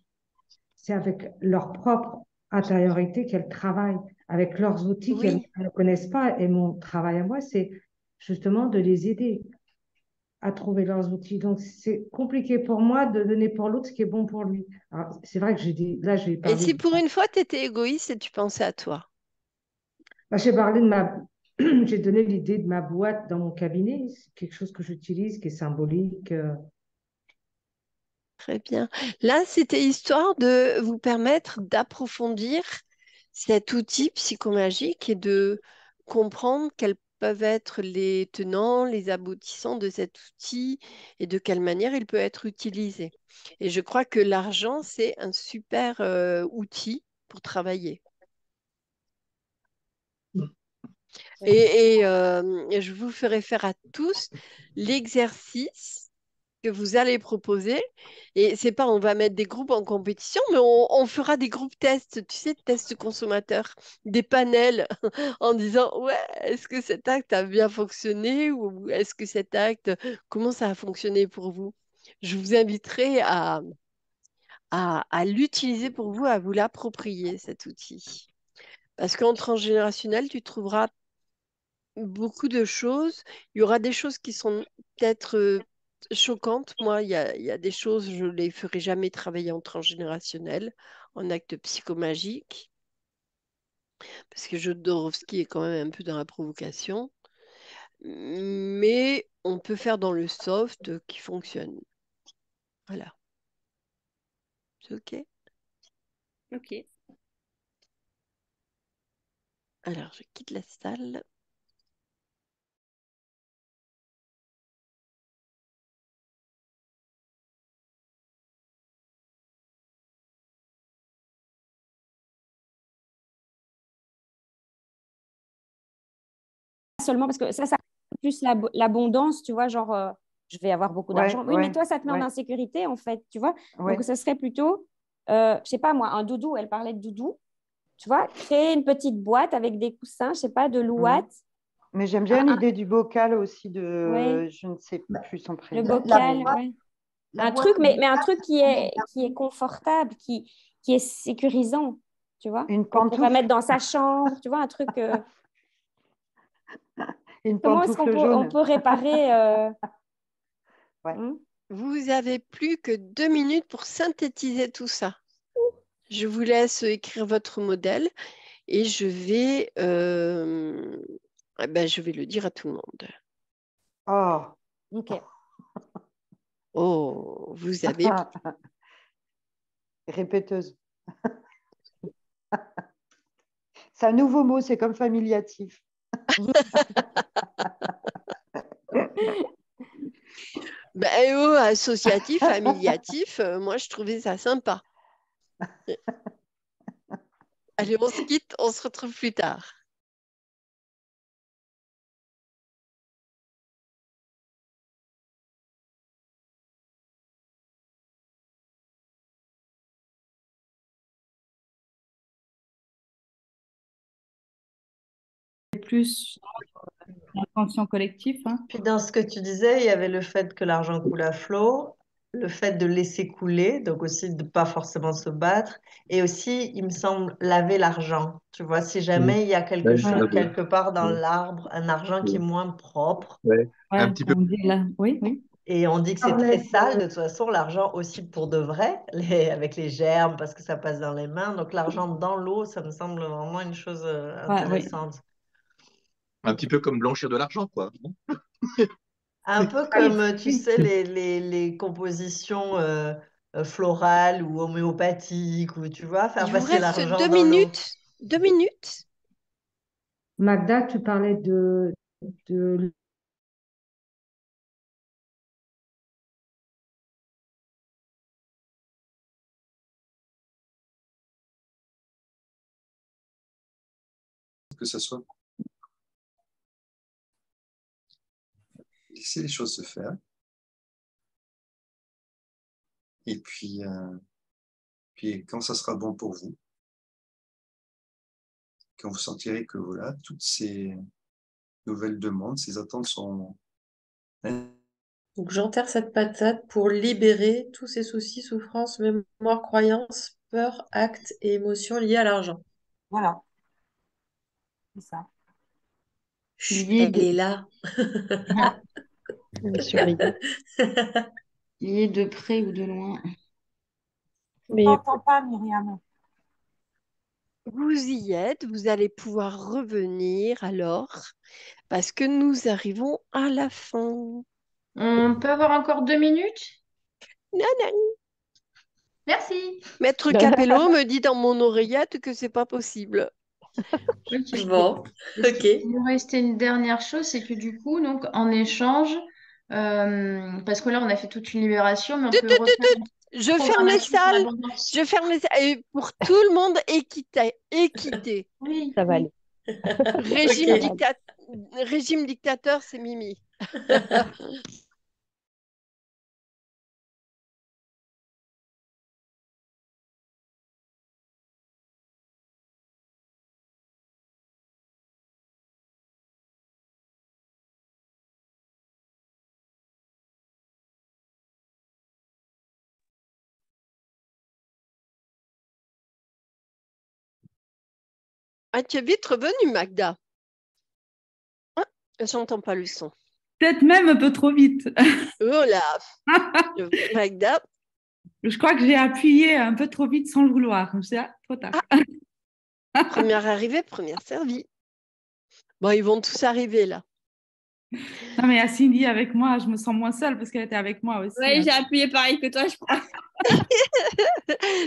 Speaker 10: C'est avec leur propre intériorité qu'elles travaillent, avec leurs outils qu'elles
Speaker 3: Oui.
Speaker 10: ne connaissent pas. Et mon travail à moi, c'est justement de les aider à trouver leurs outils. Donc, c'est compliqué pour moi de donner pour l'autre ce qui est bon pour lui. Alors, c'est vrai que j'ai dit, là, je vais
Speaker 3: Et
Speaker 10: parler
Speaker 3: si pour une fois, tu étais égoïste et tu pensais à toi?
Speaker 10: bah, j'ai parlé de ma... J'ai donné l'idée de ma boîte dans mon cabinet. C'est quelque chose que j'utilise, qui est symbolique.
Speaker 3: Très bien. Là, c'était histoire de vous permettre d'approfondir cet outil psychomagique et de comprendre quels peuvent être les tenants, les aboutissants de cet outil et de quelle manière il peut être utilisé. Et je crois que l'argent, c'est un super outil pour travailler. Et je vous ferai faire à tous l'exercice que vous allez proposer. Et c'est pas, on va mettre des groupes en compétition, mais on fera des groupes tests, tu sais, tests consommateurs, des panels en disant, ouais, est-ce que cet acte a bien fonctionné ou est-ce que cet acte, comment ça a fonctionné pour vous? Je vous inviterai à l'utiliser pour vous, à vous l'approprier, cet outil. Parce qu'en transgénérationnel, tu trouveras beaucoup de choses. Il y aura des choses qui sont peut-être choquantes. Moi, il y a des choses, je ne les ferai jamais travailler en transgénérationnel, en acte psychomagique, parce que Jodorowsky est quand même un peu dans la provocation. Mais on peut faire dans le soft qui fonctionne. Voilà. C'est OK?
Speaker 13: Ok.
Speaker 3: Alors, je quitte la salle.
Speaker 7: Seulement parce que ça plus l'abondance, tu vois, genre, je vais avoir beaucoup
Speaker 1: Ouais,
Speaker 7: d'argent. Oui, mais
Speaker 1: ouais,
Speaker 7: toi, ça te met en
Speaker 1: ouais,
Speaker 7: insécurité, en fait, tu vois.
Speaker 1: ouais.
Speaker 7: Donc, ce serait plutôt, je sais pas moi, un doudou, elle parlait de doudou, tu vois, créer une petite boîte avec des coussins, je sais pas, de
Speaker 1: Mhm.
Speaker 7: louate.
Speaker 1: Mais j'aime bien l'idée du bocal aussi
Speaker 7: Oui,
Speaker 1: je ne sais plus son
Speaker 7: le
Speaker 1: prénom.
Speaker 7: bocal,
Speaker 2: boîte,
Speaker 7: ouais.
Speaker 2: la
Speaker 7: Un
Speaker 2: boîte
Speaker 7: truc,
Speaker 2: de
Speaker 7: mais un truc
Speaker 2: base,
Speaker 7: qui est confortable, qui est sécurisant, tu vois,
Speaker 1: Une
Speaker 7: qu'on pourrait
Speaker 1: pantoufle,
Speaker 7: mettre dans sa chambre, tu vois, un truc.
Speaker 1: une
Speaker 7: Comment est-ce
Speaker 1: pantoufle
Speaker 7: on
Speaker 1: jaune.
Speaker 7: peut réparer
Speaker 1: Ouais.
Speaker 3: Vous avez plus que 2 minutes pour synthétiser tout ça. Je vous laisse écrire votre modèle et je vais le dire à tout le monde.
Speaker 1: Oh,
Speaker 7: Ok.
Speaker 3: Oh, vous avez
Speaker 1: répéteuse. C'est un nouveau mot, c'est comme familiatif.
Speaker 3: associatif, familiatif, moi je trouvais ça sympa. Allez, on se quitte, on se retrouve plus tard.
Speaker 14: Plus l'inconscient collectif. Hein.
Speaker 9: Puis dans ce que tu disais, il y avait le fait que l'argent coule à flot, le fait de laisser couler, donc aussi de ne pas forcément se battre, et aussi, il me semble, laver l'argent. Tu vois, si jamais il y a quelque
Speaker 8: Ouais,
Speaker 9: chose
Speaker 14: Ouais,
Speaker 9: quelque part dans
Speaker 8: ouais,
Speaker 9: l'arbre, un argent qui est moins propre,
Speaker 8: ouais. Un
Speaker 14: ouais,
Speaker 8: petit peu.
Speaker 14: on dit là. Oui, oui.
Speaker 9: et on dit que c'est
Speaker 2: parlait
Speaker 9: très sale,
Speaker 2: de-
Speaker 9: de toute façon, l'argent aussi pour de vrai, avec les germes, parce que ça passe dans les mains. Donc l'argent dans l'eau, ça me semble vraiment une chose
Speaker 14: Ouais, oui.
Speaker 9: intéressante.
Speaker 8: Un petit peu comme blanchir de l'argent, quoi.
Speaker 9: Un peu
Speaker 14: Oui,
Speaker 9: comme, tu
Speaker 14: oui.
Speaker 9: sais, les compositions floral ou homéopathique, ou tu vois, faire
Speaker 3: Il vous
Speaker 9: passer
Speaker 3: reste
Speaker 9: l'argent
Speaker 3: 2
Speaker 9: dans l'eau.
Speaker 3: minutes. 2 minutes.
Speaker 10: Magda, tu parlais de
Speaker 6: Que ça soit. Laissez les choses se faire. Et puis quand ça sera bon pour vous, quand vous sentirez que voilà, toutes ces nouvelles demandes, ces attentes sont...
Speaker 9: Donc j'enterre cette patate pour libérer tous ces soucis, souffrances, mémoires, croyances, peurs, actes et émotions liés à l'argent.
Speaker 15: Voilà, c'est ça.
Speaker 9: Chut,
Speaker 5: Lié
Speaker 9: elle est
Speaker 5: de,
Speaker 9: là.
Speaker 7: Je surveille.
Speaker 5: lié de près ou de loin.
Speaker 15: Je ne t'entends pas, Myriam.
Speaker 3: Vous y êtes, vous allez pouvoir revenir alors, parce que nous arrivons à la fin.
Speaker 5: On peut avoir encore 2 minutes?
Speaker 3: Non, non.
Speaker 5: Merci.
Speaker 3: Maître Capello me dit dans mon oreillette que c'est pas possible.
Speaker 5: Ok.
Speaker 9: Bon, ok.
Speaker 5: Il nous restait une dernière chose, c'est que du coup, donc en échange, parce que là on a fait toute une libération, mais on peut refaire une
Speaker 3: Je ferme les
Speaker 5: programmation sur
Speaker 3: salles.
Speaker 5: l'abondance.
Speaker 3: Je ferme les salles. Et pour tout le monde, équité.
Speaker 5: Oui,
Speaker 7: Ça va
Speaker 5: oui.
Speaker 7: aller.
Speaker 3: Régime dictateur, c'est Mimi. Ah, tu es vite revenue, Magda. Ah, j'entends pas le son.
Speaker 14: Peut-être même un peu trop vite.
Speaker 3: Oh là, Magda.
Speaker 14: Je crois que j'ai appuyé un peu trop vite sans le vouloir. Comme ça, trop tard.
Speaker 3: Première arrivée, première servie. Bon, ils vont tous arriver là.
Speaker 14: Non, mais il y a Cindy avec moi, je me sens moins seule parce qu'elle était avec moi aussi.
Speaker 13: Ouais, j'ai appuyé pareil que toi, je crois.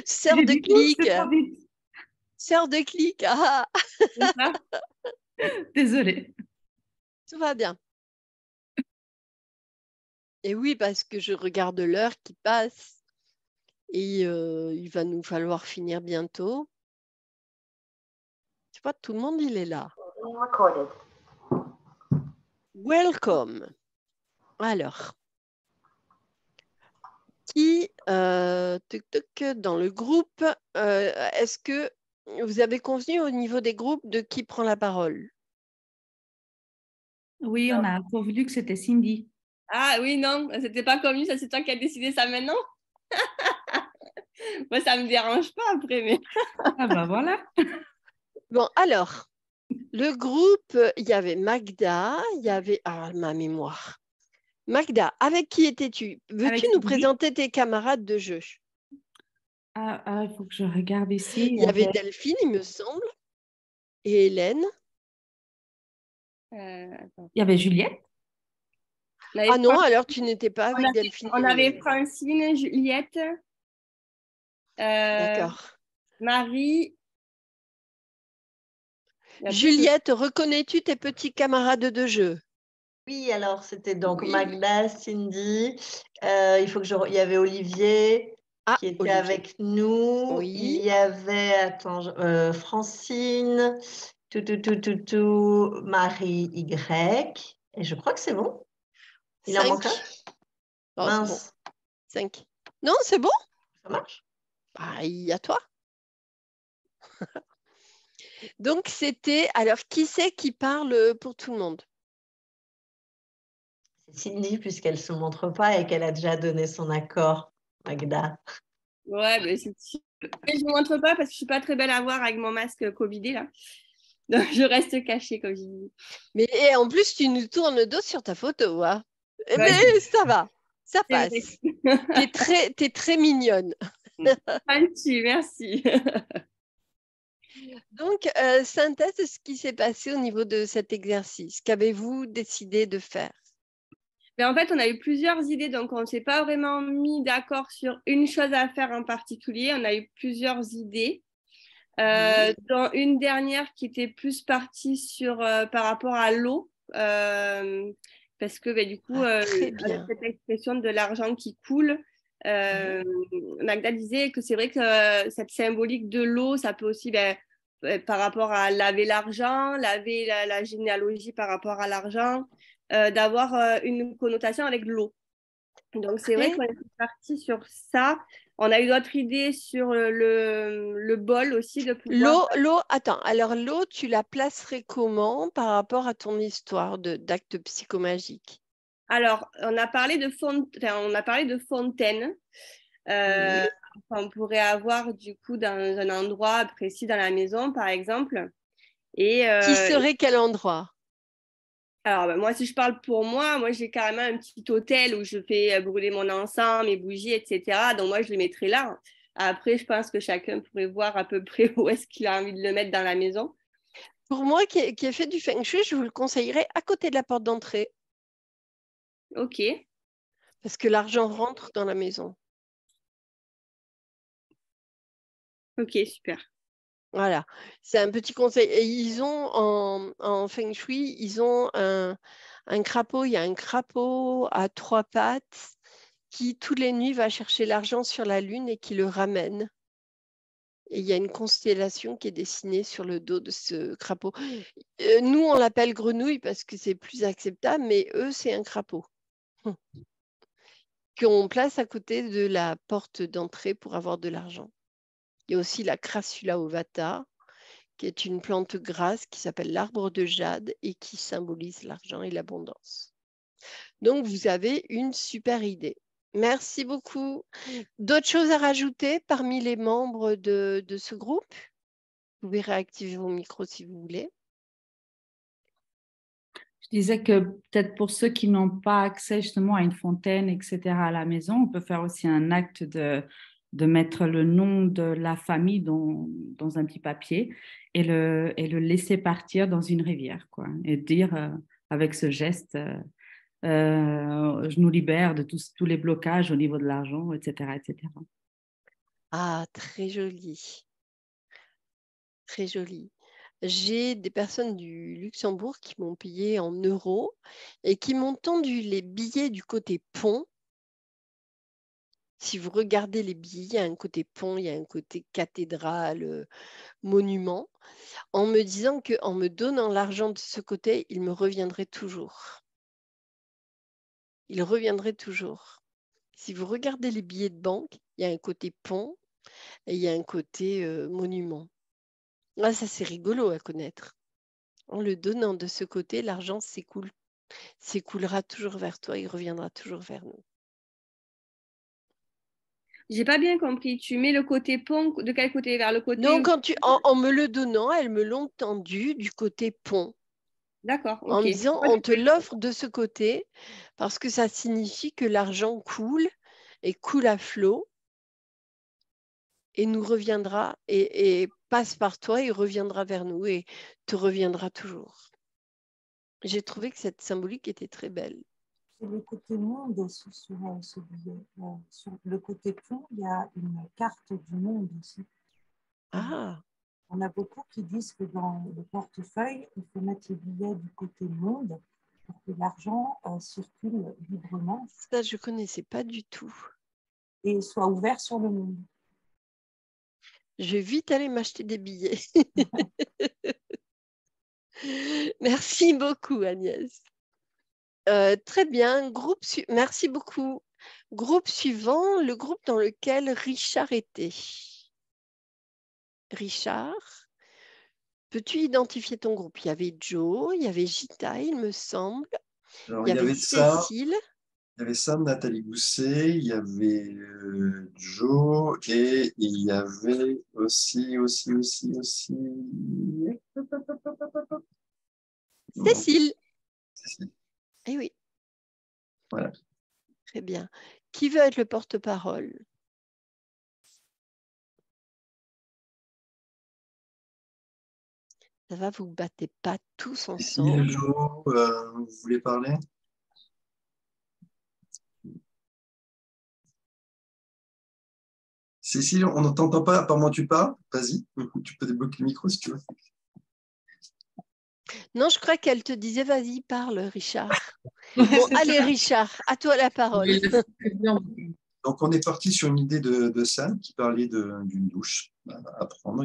Speaker 3: Sœur de clic. Sœur de clic. Ah.
Speaker 13: C'est ça.
Speaker 14: Désolée.
Speaker 3: Tout va bien. Et oui, parce que je regarde l'heure qui passe et il va nous falloir finir bientôt. Tu vois, tout le monde, il est là. Welcome. Alors, qui, dans le groupe, est-ce que vous avez convenu au niveau des groupes de qui prend la parole?
Speaker 14: Oui, on a convenu que c'était Cindy.
Speaker 13: Ah oui, non, c'était pas convenu, ça c'est toi qui as décidé ça maintenant. Moi, ça me dérange pas après, mais.
Speaker 14: Ah ben voilà.
Speaker 3: Bon, alors, le groupe, il y avait Magda, il y avait... Ah, ma mémoire. Magda, avec qui étais-tu? Veux-tu nous présenter tes camarades de jeu?
Speaker 14: Il faut que je regarde ici.
Speaker 3: Il y avait Delphine, il me semble, et Hélène.
Speaker 14: Il y avait Juliette.
Speaker 3: Ah non, alors tu n'étais pas avec Delphine.
Speaker 13: On avait Francine, Juliette,
Speaker 3: D'accord.
Speaker 13: Marie.
Speaker 3: Juliette, reconnais-tu tes petits camarades de jeu?
Speaker 9: Oui, alors c'était donc Magda, Cindy, il y avait Olivier qui était avec nous.
Speaker 3: Oui.
Speaker 9: Il y avait, Francine, Marie Y. Et je crois que c'est bon. Il en manque un?
Speaker 3: Oh,
Speaker 9: Mince.
Speaker 3: bon. 5. Non, c'est bon?
Speaker 9: Ça marche?
Speaker 3: Bah, il y a toi. Donc, c'était... Alors, qui c'est qui parle pour tout le monde?
Speaker 9: C'est Cindy, puisqu'elle ne se montre pas et qu'elle a déjà donné son accord, Magda.
Speaker 13: Ouais, mais je ne me montre pas parce que je ne suis pas très belle à voir avec mon masque Covidé, là. Donc, je reste cachée, comme je dis.
Speaker 3: Mais et en plus, tu nous tournes le dos sur ta photo. Hein.
Speaker 13: Ouais.
Speaker 3: Mais ça va, ça passe. T'es très mignonne.
Speaker 13: Merci.
Speaker 3: Donc, synthèse de ce qui s'est passé au niveau de cet exercice. Qu'avez-vous décidé de faire?
Speaker 13: Mais en fait, on a eu plusieurs idées, donc on ne s'est pas vraiment mis d'accord sur une chose à faire en particulier. On a eu plusieurs idées. Dans une dernière qui était plus partie sur, par rapport à l'eau, parce que du coup, avec cette expression de l'argent qui coule, Magda disait que c'est vrai que cette symbolique de l'eau, ça peut aussi, par rapport à laver l'argent, laver la généalogie par rapport à l'argent, d'avoir une connotation avec l'eau. Donc, c'est vrai qu'on est parti sur ça. On a eu d'autres idées sur le bol aussi de pouvoir.
Speaker 3: L'eau, attends, alors l'eau, tu la placerais comment par rapport à ton histoire d'acte psychomagique?
Speaker 13: Alors, on a parlé de fontaine. On pourrait avoir du coup dans un endroit précis dans la maison, par exemple.
Speaker 3: Qui serait quel endroit?
Speaker 13: Alors, moi, si je parle pour moi, j'ai carrément un petit hôtel où je fais brûler mon encens, mes bougies, etc. Donc, moi, je le mettrais là. Après, je pense que chacun pourrait voir à peu près où est-ce qu'il a envie de le mettre dans la maison.
Speaker 3: Pour moi, qui ai fait du feng shui, je vous le conseillerais à côté de la porte d'entrée.
Speaker 13: Ok.
Speaker 3: Parce que l'argent rentre dans la maison.
Speaker 13: Ok, super.
Speaker 3: Voilà, c'est un petit conseil. Et ils ont en feng shui, ils ont un crapaud. Il y a un crapaud à 3 pattes qui, toutes les nuits, va chercher l'argent sur la lune et qui le ramène. Et il y a une constellation qui est dessinée sur le dos de ce crapaud. Nous, on l'appelle grenouille parce que c'est plus acceptable, mais eux, c'est un crapaud qu'on place à côté de la porte d'entrée pour avoir de l'argent. Il y a aussi la Crassula ovata, qui est une plante grasse qui s'appelle l'arbre de jade et qui symbolise l'argent et l'abondance. Donc, vous avez une super idée. Merci beaucoup. D'autres choses à rajouter parmi les membres de ce groupe? Vous pouvez réactiver vos micros si vous voulez.
Speaker 11: Je disais que peut-être pour ceux qui n'ont pas accès justement à une fontaine, etc., à la maison, on peut faire aussi un acte de mettre le nom de la famille dans un petit papier et le laisser partir dans une rivière, quoi. Et dire avec ce geste, je nous libère de tous les blocages au niveau de l'argent, etc., etc.
Speaker 3: Ah, très joli. Très joli. J'ai des personnes du Luxembourg qui m'ont payé en euros et qui m'ont tendu les billets du côté pont. Si vous regardez les billets, il y a un côté pont, il y a un côté cathédrale, monument, en me disant qu'en me donnant l'argent de ce côté, il me reviendrait toujours. Il reviendrait toujours. Si vous regardez les billets de banque, il y a un côté pont et il y a un côté monument. Ah, ça, c'est rigolo à connaître. En le donnant de ce côté, l'argent s'écoulera toujours vers toi, il reviendra toujours vers nous.
Speaker 13: J'ai pas bien compris. Tu mets le côté pont, de quel côté? Vers le côté?
Speaker 3: Non, en me le donnant, elles me l'ont tendu du côté pont.
Speaker 13: D'accord, ok.
Speaker 3: En me disant, on te l'offre de ce côté parce que ça signifie que l'argent coule et coule à flot et nous reviendra et passe par toi et reviendra vers nous et te reviendra toujours. J'ai trouvé que cette symbolique était très belle.
Speaker 15: C'est le côté monde sur ce billet. Sur le côté pont, il y a une carte du monde aussi.
Speaker 3: Ah.
Speaker 15: On a beaucoup qui disent que dans le portefeuille, il faut mettre les billets du côté monde pour que l'argent circule librement.
Speaker 3: Ça, je ne connaissais pas du tout.
Speaker 15: Et soit ouvert sur le monde.
Speaker 3: Je vais vite aller m'acheter des billets. Merci beaucoup, Agnès. Très bien. Merci beaucoup. Groupe suivant, le groupe dans lequel Richard était. Richard, peux-tu identifier ton groupe? Il y avait Joe, il y avait Gita, il me semble.
Speaker 6: Alors,
Speaker 3: il y avait Cécile.
Speaker 6: Il y avait Sam, Nathalie Gousset, il y avait Joe et il y avait aussi.
Speaker 3: Cécile.
Speaker 6: Cécile.
Speaker 3: Eh oui.
Speaker 6: Voilà.
Speaker 3: Très bien. Qui veut être le porte-parole? Ça va, vous ne battez pas tous ensemble.
Speaker 6: Cécile, Joe, vous voulez parler? Cécile, on ne t'entend pas, apparemment tu parles. Vas-y, tu peux débloquer le micro si tu veux.
Speaker 3: Non, je crois qu'elle te disait, vas-y, parle, Richard. Bon, allez, Richard, à toi la parole.
Speaker 6: Donc, on est parti sur une idée de Sam qui parlait d'une douche à prendre.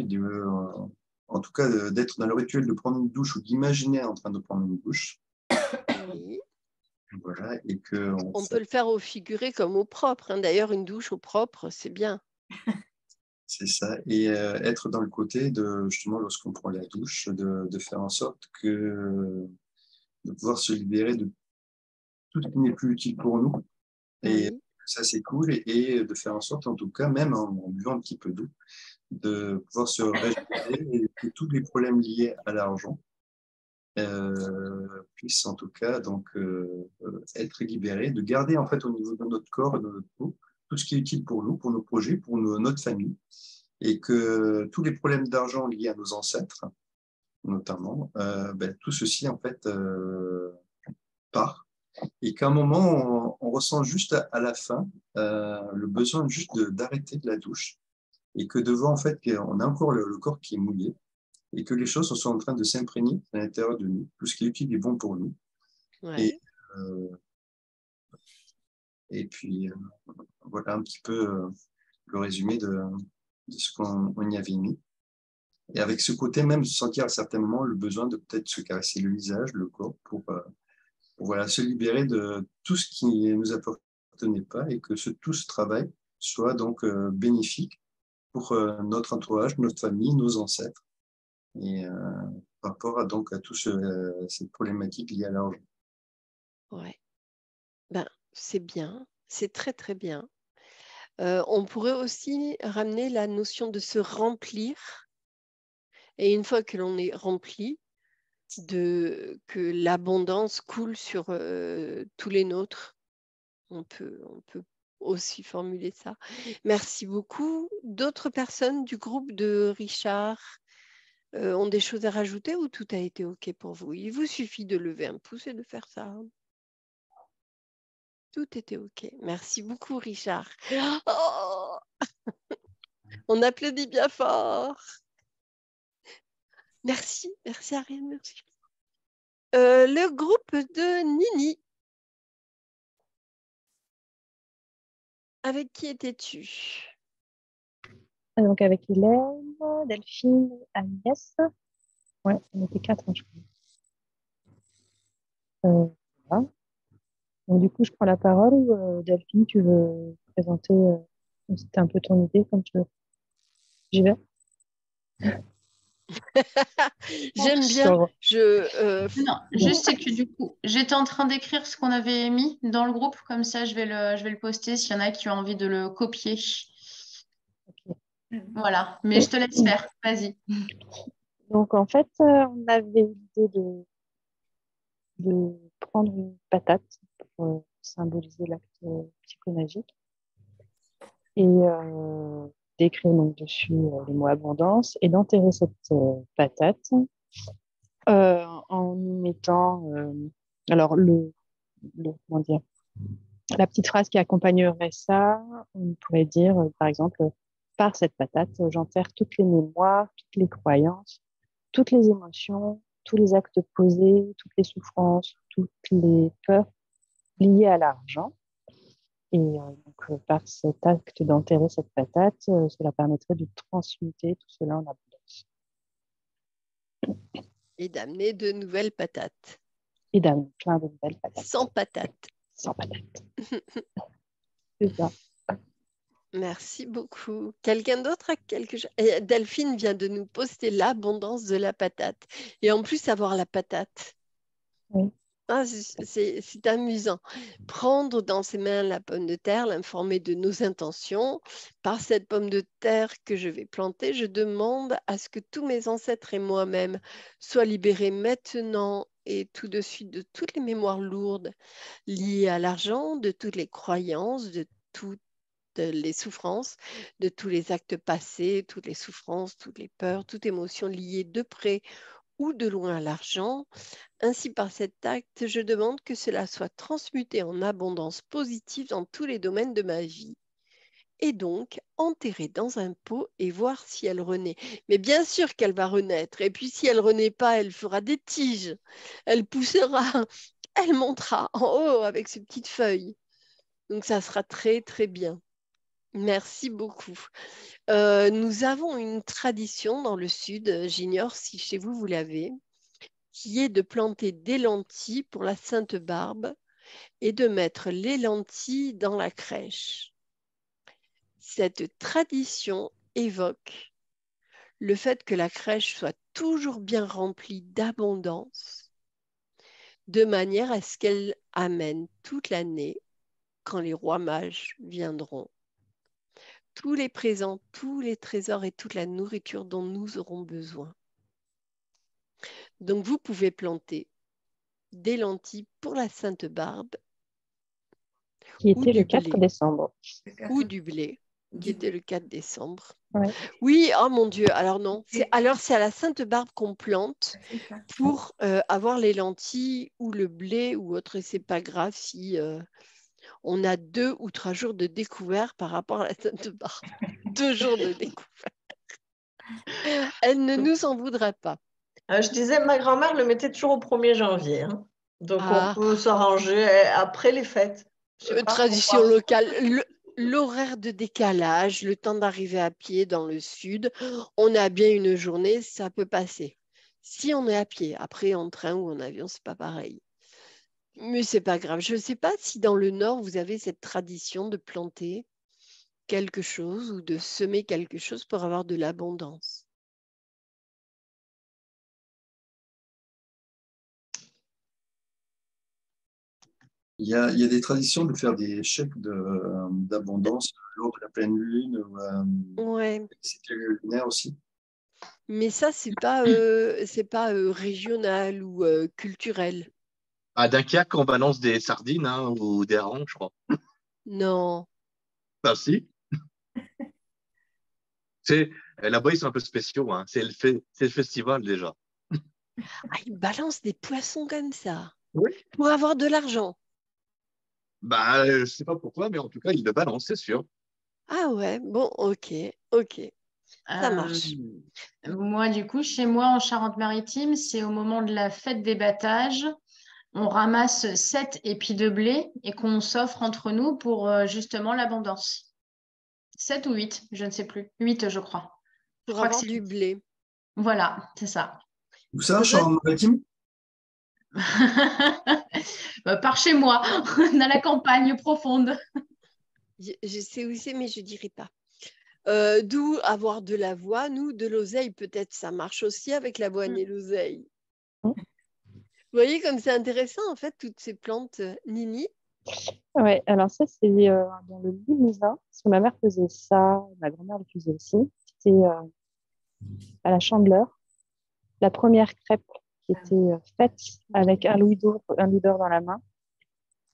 Speaker 6: En tout cas, d'être dans le rituel de prendre une douche ou d'imaginer en train de prendre une douche.
Speaker 3: Oui.
Speaker 6: Voilà, et que
Speaker 3: on peut le faire au figuré comme au propre. Hein. D'ailleurs, une douche au propre, c'est bien.
Speaker 6: C'est ça. Et être dans le côté de, justement, lorsqu'on prend la douche, de faire en sorte de pouvoir se libérer de tout ce qui n'est plus utile pour nous. Et ça, c'est cool. Et de faire en sorte, en tout cas, même en buvant un petit peu d'eau, de pouvoir se régénérer et que tous les problèmes liés à l'argent puissent en tout cas donc, être libérés, de garder en fait au niveau de notre corps et de notre peau tout ce qui est utile pour nous, pour nos projets, pour notre famille, et que tous les problèmes d'argent liés à nos ancêtres, notamment, tout ceci en fait part, et qu'à un moment on ressent juste à la fin le besoin juste d'arrêter de la douche, et que devant en fait on a encore le corps qui est mouillé, et que les choses sont en train de s'imprégner à l'intérieur de nous, tout ce qui est utile est bon pour nous.
Speaker 3: Ouais.
Speaker 6: Et puis voilà un petit peu le résumé de ce qu'on y avait mis. Et avec ce côté même, sentir à certains moments le besoin de peut-être se caresser le visage, le corps, pour voilà, se libérer de tout ce qui ne nous appartenait pas, et que tout ce travail soit donc bénéfique pour notre entourage, notre famille, nos ancêtres, et par rapport à toute cette problématique liée à l'argent.
Speaker 3: Ouais. Ben, c'est bien, c'est très très bien. On pourrait aussi ramener la notion de se remplir. Et une fois que l'on est rempli, que l'abondance coule sur tous les nôtres. On peut aussi formuler ça. Merci beaucoup. D'autres personnes du groupe de Richard ont des choses à rajouter ou tout a été OK pour vous? Il vous suffit de lever un pouce et de faire ça. Tout était OK. Merci beaucoup, Richard. Oh on applaudit bien fort. Merci, merci Ariane, merci. Le groupe de Nini. Avec qui étais-tu?
Speaker 16: Donc avec Hélène, Delphine, Agnès. Ouais, on était 4, je crois. Voilà. Donc du coup, je prends la parole. Delphine, tu veux présenter c'était un peu ton idée comme tu veux. J'y vais.
Speaker 3: J'aime bien.
Speaker 5: Non, juste c'est que du coup, j'étais en train d'écrire ce qu'on avait mis dans le groupe, comme ça je vais le poster s'il y en a qui ont envie de le copier.
Speaker 16: Okay.
Speaker 5: Voilà, mais je te laisse faire, vas-y.
Speaker 16: Donc en fait, on avait l'idée de prendre une patate pour symboliser l'acte psychomagique et d'écrire donc dessus les mots abondance et d'enterrer cette patate en y mettant alors comment dire, la petite phrase qui accompagnerait ça, on pourrait dire par exemple, par cette patate, j'enterre toutes les mémoires, toutes les croyances, toutes les émotions, tous les actes posés, toutes les souffrances, toutes les peurs liées à l'argent. Et donc, par cet acte d'enterrer cette patate, cela permettrait de transmuter tout cela en abondance.
Speaker 3: Et d'amener de nouvelles patates.
Speaker 16: Et d'amener plein de nouvelles patates.
Speaker 3: Sans patates.
Speaker 16: Sans patates. C'est ça.
Speaker 3: Merci beaucoup. Quelqu'un d'autre a quelque chose? Delphine vient de nous poster l'abondance de la patate. Et en plus, avoir la patate.
Speaker 16: Oui.
Speaker 3: Ah, c'est amusant. Prendre dans ses mains la pomme de terre, l'informer de nos intentions. Par cette pomme de terre que je vais planter, je demande à ce que tous mes ancêtres et moi-même soient libérés maintenant et tout de suite de toutes les mémoires lourdes liées à l'argent, de toutes les croyances, de toutes les souffrances, de tous les actes passés, toutes les souffrances, toutes les peurs, toute émotion liée de près ou de loin à l'argent. Ainsi, par cet acte, je demande que cela soit transmuté en abondance positive dans tous les domaines de ma vie. et donc enterrer dans un pot et voir si elle renaît. Mais bien sûr qu'elle va renaître. Et puis si elle ne renaît pas, elle fera des tiges. Elle poussera, elle montera en haut avec ses petites feuilles. Donc ça sera très très bien. Merci beaucoup. Nous avons une tradition dans le sud, j'ignore si chez vous vous l'avez, qui est de planter des lentilles pour la Sainte Barbe et de mettre les lentilles dans la crèche. Cette tradition évoque le fait que la crèche soit toujours bien remplie d'abondance, de manière à ce qu'elle amène toute l'année, quand les rois mages viendront, tous les présents, tous les trésors et toute la nourriture dont nous aurons besoin. Donc vous pouvez planter des lentilles pour la Sainte Barbe,
Speaker 16: qui était le 4 décembre.
Speaker 3: Ou du blé, qui était le 4 décembre.
Speaker 16: Ouais.
Speaker 3: Oui, oh mon Dieu, alors non. C'est à la Sainte Barbe qu'on plante pour avoir les lentilles ou le blé ou autre. Et c'est pas grave si on a 2 ou 3 jours de découvert par rapport à la Sainte Barbe. 2 jours de découvert. Elle ne nous en voudrait pas.
Speaker 9: Je disais, ma grand-mère le mettait toujours au 1er janvier. Hein. Donc,
Speaker 3: Ah.
Speaker 9: on peut s'arranger après les fêtes.
Speaker 3: Tradition locale. L'horaire de décalage, le temps d'arriver à pied dans le sud, on a bien une journée, ça peut passer. Si on est à pied, après en train ou en avion, c'est pas pareil. Mais c'est pas grave. Je ne sais pas si dans le nord, vous avez cette tradition de planter quelque chose ou de semer quelque chose pour avoir de l'abondance.
Speaker 6: Il y a des traditions de faire des chèques d'abondance lors de la pleine lune.
Speaker 3: Ouais.
Speaker 6: C'était lunaire aussi.
Speaker 3: Mais ça, c'est pas régional ou culturel.
Speaker 8: À Dunkerque, on balance des sardines ou des harengs, je crois.
Speaker 3: Non.
Speaker 8: Ah si. Là-bas, ils sont un peu spéciaux. Hein. C'est le festival déjà.
Speaker 3: Ah, ils balancent des poissons comme ça.
Speaker 8: Oui.
Speaker 3: Pour avoir de l'argent.
Speaker 8: Bah, je sais pas pourquoi, mais en tout cas, ils le balancent, c'est sûr.
Speaker 3: Ah ouais, bon, ok. Ça marche.
Speaker 5: Moi, du coup, chez moi, en Charente-Maritime, c'est au moment de la fête des battages. On ramasse 7 épis de blé et qu'on s'offre entre nous pour justement l'abondance. 7 ou 8, je ne sais plus. 8, je crois.
Speaker 3: Pour avoir du blé.
Speaker 5: Voilà, c'est ça.
Speaker 6: Où ça, Charente-Maritime?
Speaker 5: Par chez moi, dans la campagne profonde.
Speaker 3: Je sais où c'est, mais je ne dirai pas. D'où avoir de l'avoine ou de l'oseille, peut-être ça marche aussi avec l'avoine et l'oseille. Vous voyez comme c'est intéressant en fait, toutes ces plantes, Nini.
Speaker 16: Oui, alors ça c'est dans le Limousin, parce que ma mère faisait ça, ma grand-mère le faisait aussi. C'était à la Chandeleur, la première crêpe qui était faite avec un louis d'or dans la main.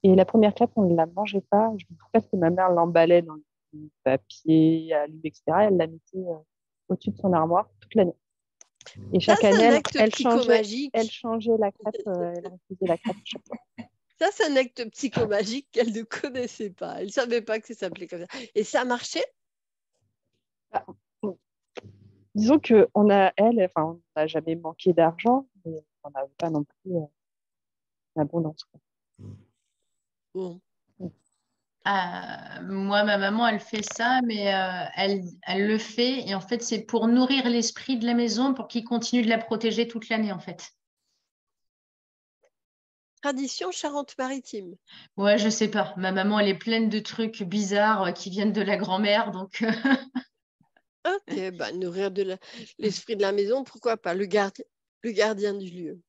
Speaker 16: Et la première crêpe, on ne la mangeait pas. Je me rappelle que ma mère l'emballait dans du papier, alu, etc. Elle la mettait au-dessus de son armoire toute l'année. Et chaque année, elle changeait la crêpe, elle refaisait la crêpe chaque fois.
Speaker 3: Ça, c'est un acte psychomagique qu'elle ne connaissait pas. Elle ne savait pas que ça s'appelait comme ça. Et ça marchait?
Speaker 16: Disons qu'on n'a jamais manqué d'argent, mais on n'avait pas non plus l'abondance.
Speaker 3: Bon.
Speaker 5: Moi, ma maman, elle fait ça, mais elle le fait. Et en fait, c'est pour nourrir l'esprit de la maison, pour qu'il continue de la protéger toute l'année, en fait.
Speaker 3: Tradition Charente-Maritime.
Speaker 5: Ouais, je sais pas. Ma maman, elle est pleine de trucs bizarres qui viennent de la grand-mère, donc.
Speaker 3: Ok, bah, nourrir l'esprit de la maison, pourquoi pas, le gardien du lieu.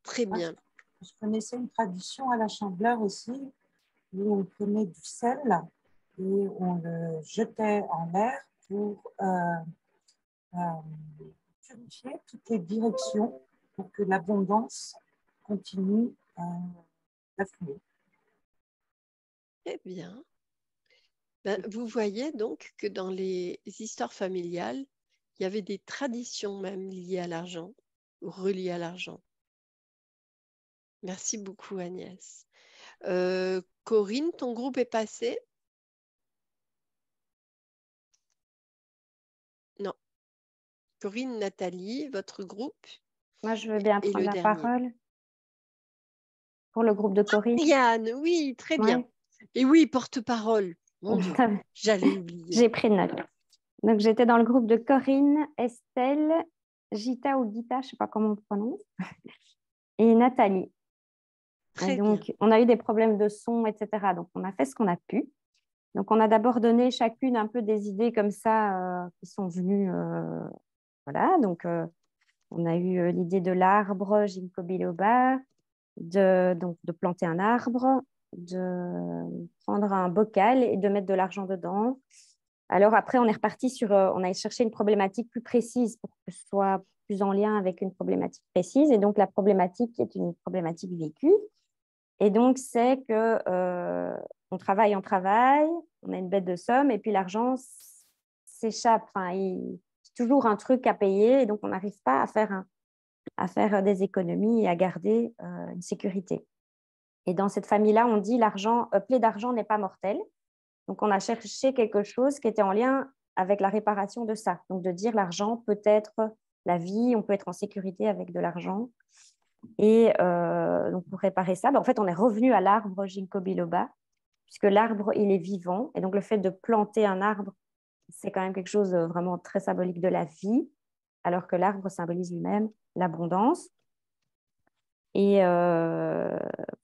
Speaker 3: Très bien.
Speaker 15: Je connaissais une tradition à la Chandeleur aussi, où on prenait du sel et on le jetait en l'air pour purifier toutes les directions pour que l'abondance continue d'affluer.
Speaker 3: Très bien. Ben, vous voyez donc que dans les histoires familiales, il y avait des traditions même liées à l'argent, reliées à l'argent. Merci beaucoup Agnès. Corinne, ton groupe est passé? Corinne, Nathalie, votre groupe.
Speaker 7: Moi, je veux bien
Speaker 3: Et
Speaker 7: prendre
Speaker 3: le
Speaker 7: la
Speaker 3: dernier.
Speaker 7: parole pour le groupe de Corinne.
Speaker 3: Yann, oui, très bien.
Speaker 7: Ouais.
Speaker 3: Et oui, porte-parole. Mon Dieu, j'allais oublier.
Speaker 7: J'ai pris note. Donc, j'étais dans le groupe de Corinne, Estelle, Gita ou Gita, je ne sais pas comment on prononce, et Nathalie.
Speaker 3: Très
Speaker 7: et donc,
Speaker 3: bien.
Speaker 7: on a eu des problèmes de son, etc. Donc, on a fait ce qu'on a pu. Donc, on a d'abord donné chacune un peu des idées comme ça qui sont venues. Voilà, donc on a eu l'idée de l'arbre, ginkgo biloba, donc, de planter un arbre, de prendre un bocal et de mettre de l'argent dedans. Alors après, on est reparti sur, on a cherché une problématique plus précise pour que ce soit plus en lien avec une problématique précise. Et donc, la problématique est une problématique vécue. Et donc, c'est que on travaille, on a une bête de somme, et puis l'argent s'échappe. Enfin, c'est toujours un truc à payer, et donc on n'arrive pas à faire des économies et à garder une sécurité. Et dans cette famille-là, on dit plaie d'argent n'est pas mortel. Donc, on a cherché quelque chose qui était en lien avec la réparation de ça. Donc, de dire l'argent peut être la vie, on peut être en sécurité avec de l'argent. Et donc, pour réparer ça, en fait, on est revenu à l'arbre ginkgo biloba, puisque l'arbre, il est vivant. Et donc, le fait de planter un arbre, c'est quand même quelque chose de vraiment très symbolique de la vie, alors que l'arbre symbolise lui-même l'abondance. Et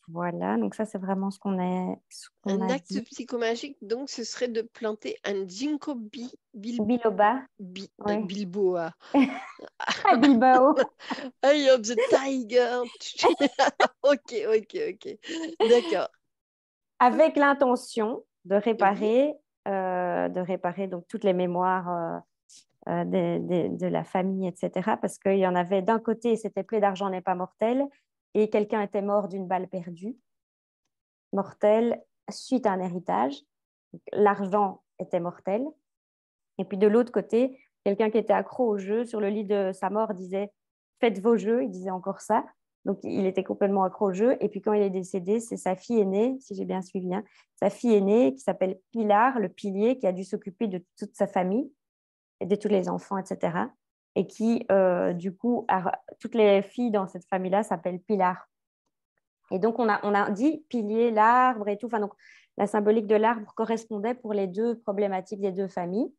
Speaker 7: voilà, donc ça, c'est vraiment ce qu'on a
Speaker 3: acte
Speaker 7: dit.
Speaker 3: psychomagique, donc, ce serait de planter un ginkgo
Speaker 7: biloba.
Speaker 3: Bilboa.
Speaker 7: Bilbao.
Speaker 3: Eye of the tiger. Ok. D'accord.
Speaker 7: Avec l'intention de réparer, donc toutes les mémoires de la famille, etc. Parce qu'il y en avait d'un côté, c'était plaie d'argent n'est pas mortel, et quelqu'un était mort d'une balle perdue, mortel suite à un héritage. L'argent était mortel. Et puis de l'autre côté, quelqu'un qui était accro au jeu, sur le lit de sa mort, disait « faites vos jeux », il disait encore ça. Donc, il était complètement accro au jeu. Et puis, quand il est décédé, c'est sa fille aînée, si j'ai bien suivi, sa fille aînée qui s'appelle Pilar, le pilier, qui a dû s'occuper de toute sa famille et de tous les enfants, etc. Et qui, du coup, toutes les filles dans cette famille-là s'appellent Pilar. Et donc, on a dit pilier, l'arbre et tout. Enfin, donc, la symbolique de l'arbre correspondait pour les deux problématiques des deux familles.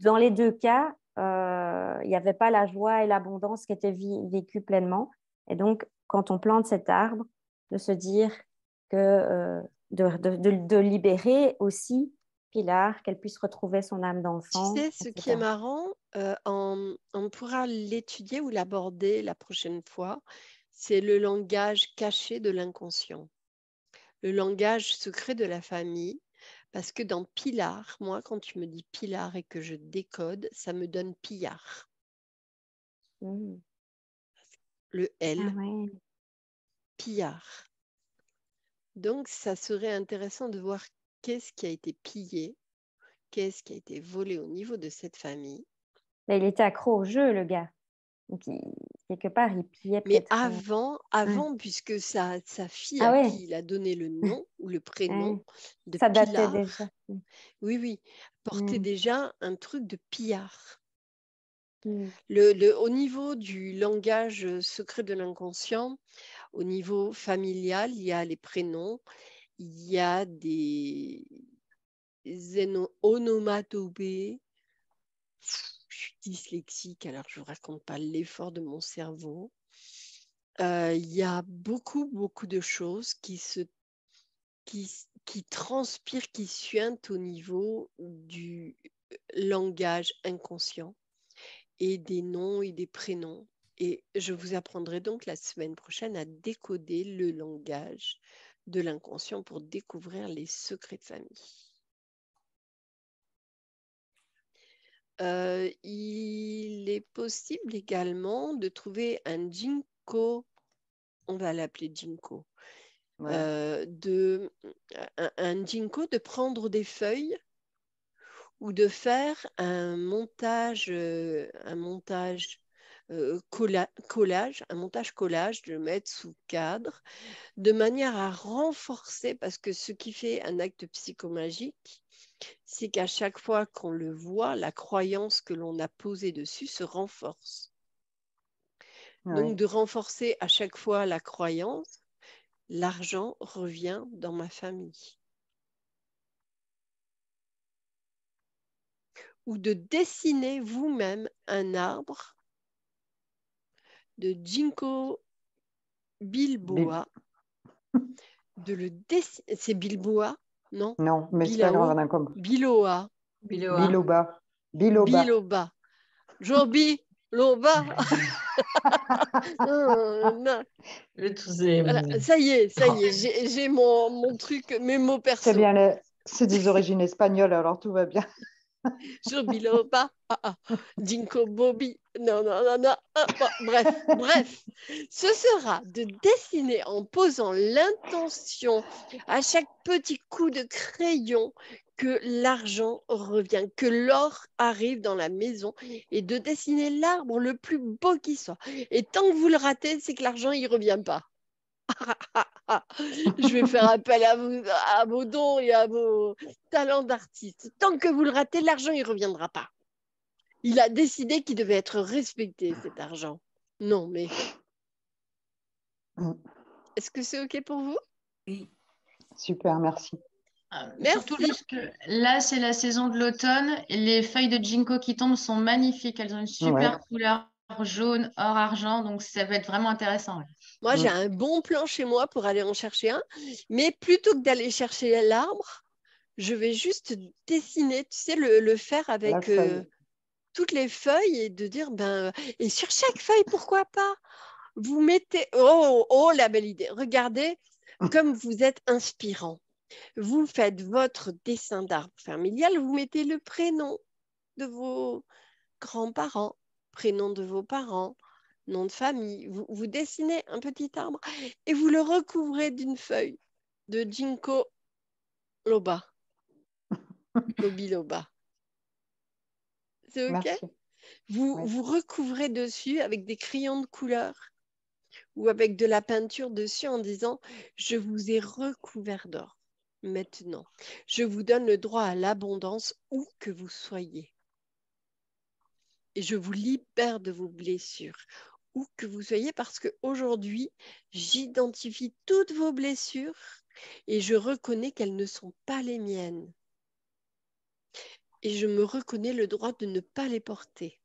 Speaker 7: Dans les deux cas, il n'y avait pas la joie et l'abondance qui étaient vécues pleinement. Et donc, quand on plante cet arbre, de se dire que de libérer aussi Pilar, qu'elle puisse retrouver son âme d'enfant.
Speaker 3: Tu sais, ce qui est marrant, on pourra l'étudier ou l'aborder la prochaine fois, c'est le langage caché de l'inconscient, le langage secret de la famille. Parce que dans Pilar, moi, quand tu me dis Pilar et que je décode, ça me donne pillard. Le L, pillard. Donc, ça serait intéressant de voir qu'est-ce qui a été pillé, qu'est-ce qui a été volé au niveau de cette famille.
Speaker 7: Mais il était accro au jeu, le gars. Donc, quelque part, il pillait peut-être.
Speaker 3: Mais puisque sa fille qui il a donné le nom ou le prénom de
Speaker 7: ça
Speaker 3: Pilar,
Speaker 7: datait déjà.
Speaker 3: Oui, portait déjà un truc de pillard. Au niveau du langage secret de l'inconscient, au niveau familial, il y a les prénoms, il y a des onomatopées. Je suis dyslexique, alors je ne vous raconte pas l'effort de mon cerveau. Il y a beaucoup de choses qui transpirent, qui suintent au niveau du langage inconscient et des noms et des prénoms. Et je vous apprendrai donc la semaine prochaine à décoder le langage de l'inconscient pour découvrir les secrets de famille. Il est possible également de trouver un ginkgo, on va l'appeler ginkgo, un ginkgo, de prendre des feuilles ou de faire un montage collage, un montage-collage, de le mettre sous cadre, de manière à renforcer, parce que ce qui fait un acte psychomagique, c'est qu'à chaque fois qu'on le voit, la croyance que l'on a posée dessus se renforce. Donc, de renforcer à chaque fois la croyance, l'argent revient dans ma famille. Ou de dessiner vous-même un arbre de ginkgo bilboa, de le dessiner. C'est bilboa, non?
Speaker 1: Non, mais c'est pas grave, on a compris.
Speaker 3: Biloba.
Speaker 1: Biloba.
Speaker 3: Biloba. Jorbi. Loba. Voilà, ça y est, j'ai mon truc, mes mots perso.
Speaker 1: C'est bien, c'est des origines espagnoles, alors tout va bien.
Speaker 3: Biloba, Ginkgo Bobi, non, bref, ce sera de dessiner en posant l'intention à chaque petit coup de crayon que l'argent revient, que l'or arrive dans la maison et de dessiner l'arbre le plus beau qui soit. Et tant que vous le ratez, c'est que l'argent, il ne revient pas. Je vais faire appel à vos dons et à vos talents d'artiste. Tant que vous le ratez, l'argent, il ne reviendra pas. Il a décidé qu'il devait être respecté, cet argent. Non, mais... Est-ce que c'est OK pour vous?
Speaker 5: Oui.
Speaker 1: Super, merci.
Speaker 5: Surtout parce que là, c'est la saison de l'automne. Les feuilles de ginkgo qui tombent sont magnifiques. Elles ont une super couleur jaune, or, argent. Donc, ça va être vraiment intéressant.
Speaker 3: Moi, j'ai un bon plan chez moi pour aller en chercher un. Mais plutôt que d'aller chercher l'arbre, je vais juste dessiner, tu sais, le faire avec toutes les feuilles et de dire, et sur chaque feuille, pourquoi pas, vous mettez, la belle idée. Regardez comme vous êtes inspirant. Vous faites votre dessin d'arbre familial, vous mettez le prénom de vos grands-parents, prénom de vos parents, nom de famille. Vous dessinez un petit arbre et vous le recouvrez d'une feuille de ginkgo loba. Lobiloba. C'est OK? Vous recouvrez dessus avec des crayons de couleur ou avec de la peinture dessus en disant « Je vous ai recouvert d'or. Maintenant, je vous donne le droit à l'abondance où que vous soyez. Et je vous libère de vos blessures, où que vous soyez, parce qu'aujourd'hui, j'identifie toutes vos blessures et je reconnais qu'elles ne sont pas les miennes. Et je me reconnais le droit de ne pas les porter.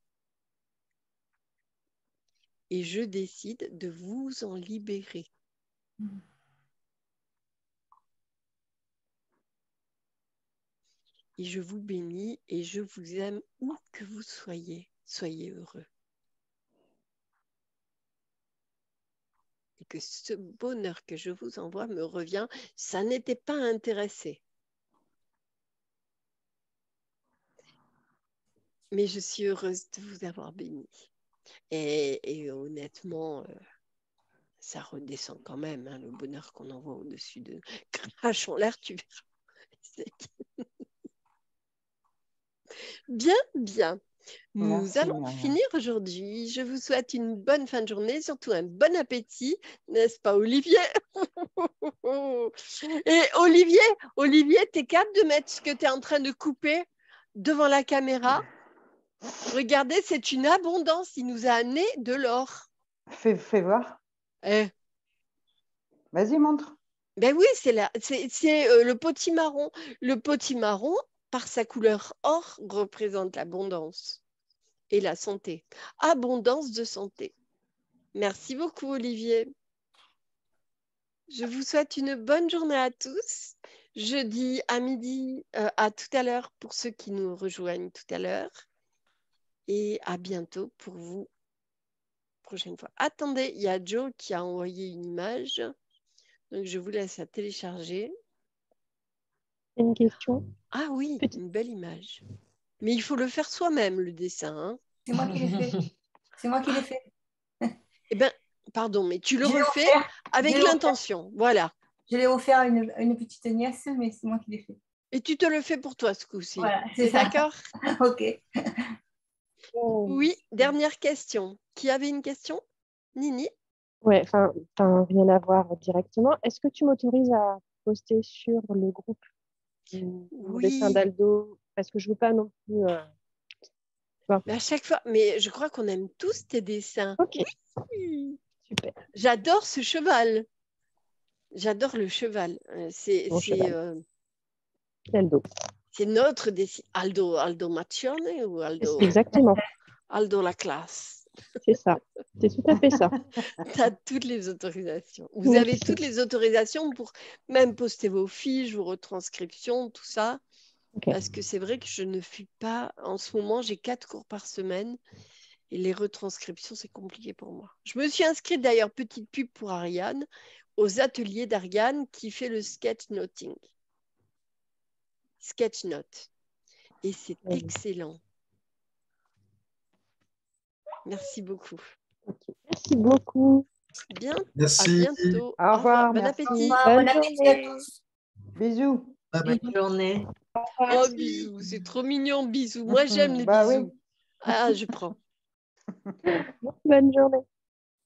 Speaker 3: Et je décide de vous en libérer. » Et je vous bénis et je vous aime où que vous soyez. Soyez heureux. Et que ce bonheur que je vous envoie me revient, ça n'était pas intéressé. Mais je suis heureuse de vous avoir béni. Et honnêtement, ça redescend quand même, hein, le bonheur qu'on envoie au-dessus de... Crache en l'air, tu verras. Bien. Nous allons finir aujourd'hui. Je vous souhaite une bonne fin de journée, surtout un bon appétit, n'est-ce pas, Olivier? Et Olivier, t'es capable de mettre ce que tu es en train de couper devant la caméra? Regardez, c'est une abondance. Il nous a amené de l'or.
Speaker 1: Fais voir. Vas-y, montre.
Speaker 3: Ben oui, c'est le potimarron. Le potimarron, par sa couleur or, représente l'abondance et la santé. Abondance de santé. Merci beaucoup, Olivier. Je vous souhaite une bonne journée à tous. Je dis à midi, à tout à l'heure pour ceux qui nous rejoignent tout à l'heure. Et à bientôt pour vous, prochaine fois. Attendez, il y a Joe qui a envoyé une image. Donc, je vous laisse la télécharger.
Speaker 16: Une question.
Speaker 3: Ah oui, une belle image. Mais il faut le faire soi-même, le dessin. Hein.
Speaker 17: C'est moi qui l'ai fait. C'est moi qui l'ai fait.
Speaker 3: Eh bien, pardon, mais tu le refais avec l'intention. Voilà.
Speaker 17: Je l'ai offert à une petite nièce, mais c'est moi qui l'ai fait.
Speaker 3: Et tu te le fais pour toi ce coup-ci.
Speaker 17: Voilà,
Speaker 3: c'est d'accord?
Speaker 17: OK.
Speaker 3: Oui, dernière question. Qui avait une question? Nini?
Speaker 16: Ouais, enfin, rien à voir directement. Est-ce que tu m'autorises à poster sur le groupe mon dessin d'Aldo? Parce que je veux pas non plus.
Speaker 3: Mais à chaque fois, mais je crois qu'on aime tous tes dessins.
Speaker 16: Ok.
Speaker 3: Oui.
Speaker 16: Super.
Speaker 3: J'adore ce cheval. J'adore le cheval. C'est
Speaker 16: Aldo.
Speaker 3: C'est notre dessin. Aldo Macione ou Aldo?
Speaker 16: Exactement.
Speaker 3: Aldo la classe.
Speaker 16: C'est ça. C'est tout à fait ça.
Speaker 3: Tu as toutes les autorisations. Vous avez toutes les autorisations pour même poster vos fiches, vos retranscriptions, tout ça. Okay. Parce que c'est vrai que je ne suis pas... En ce moment, j'ai 4 cours par semaine. Et les retranscriptions, c'est compliqué pour moi. Je me suis inscrite d'ailleurs, petite pub pour Ariane, aux ateliers d'Ariane qui fait le sketchnoting. Sketchnote. Et c'est excellent. Merci beaucoup.
Speaker 16: Okay. Merci beaucoup.
Speaker 3: Bien.
Speaker 6: Merci.
Speaker 3: À bientôt.
Speaker 1: Au revoir.
Speaker 3: Bon appétit.
Speaker 17: Bon appétit à tous.
Speaker 1: Bisous.
Speaker 9: Bonne journée.
Speaker 3: Oh, bisous. C'est trop mignon, bisous. Moi, j'aime les bisous. Oui. Ah, je prends.
Speaker 16: Bonne journée.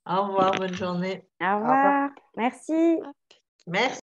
Speaker 9: Au revoir, bonne journée.
Speaker 7: Au revoir. Merci.
Speaker 9: Merci.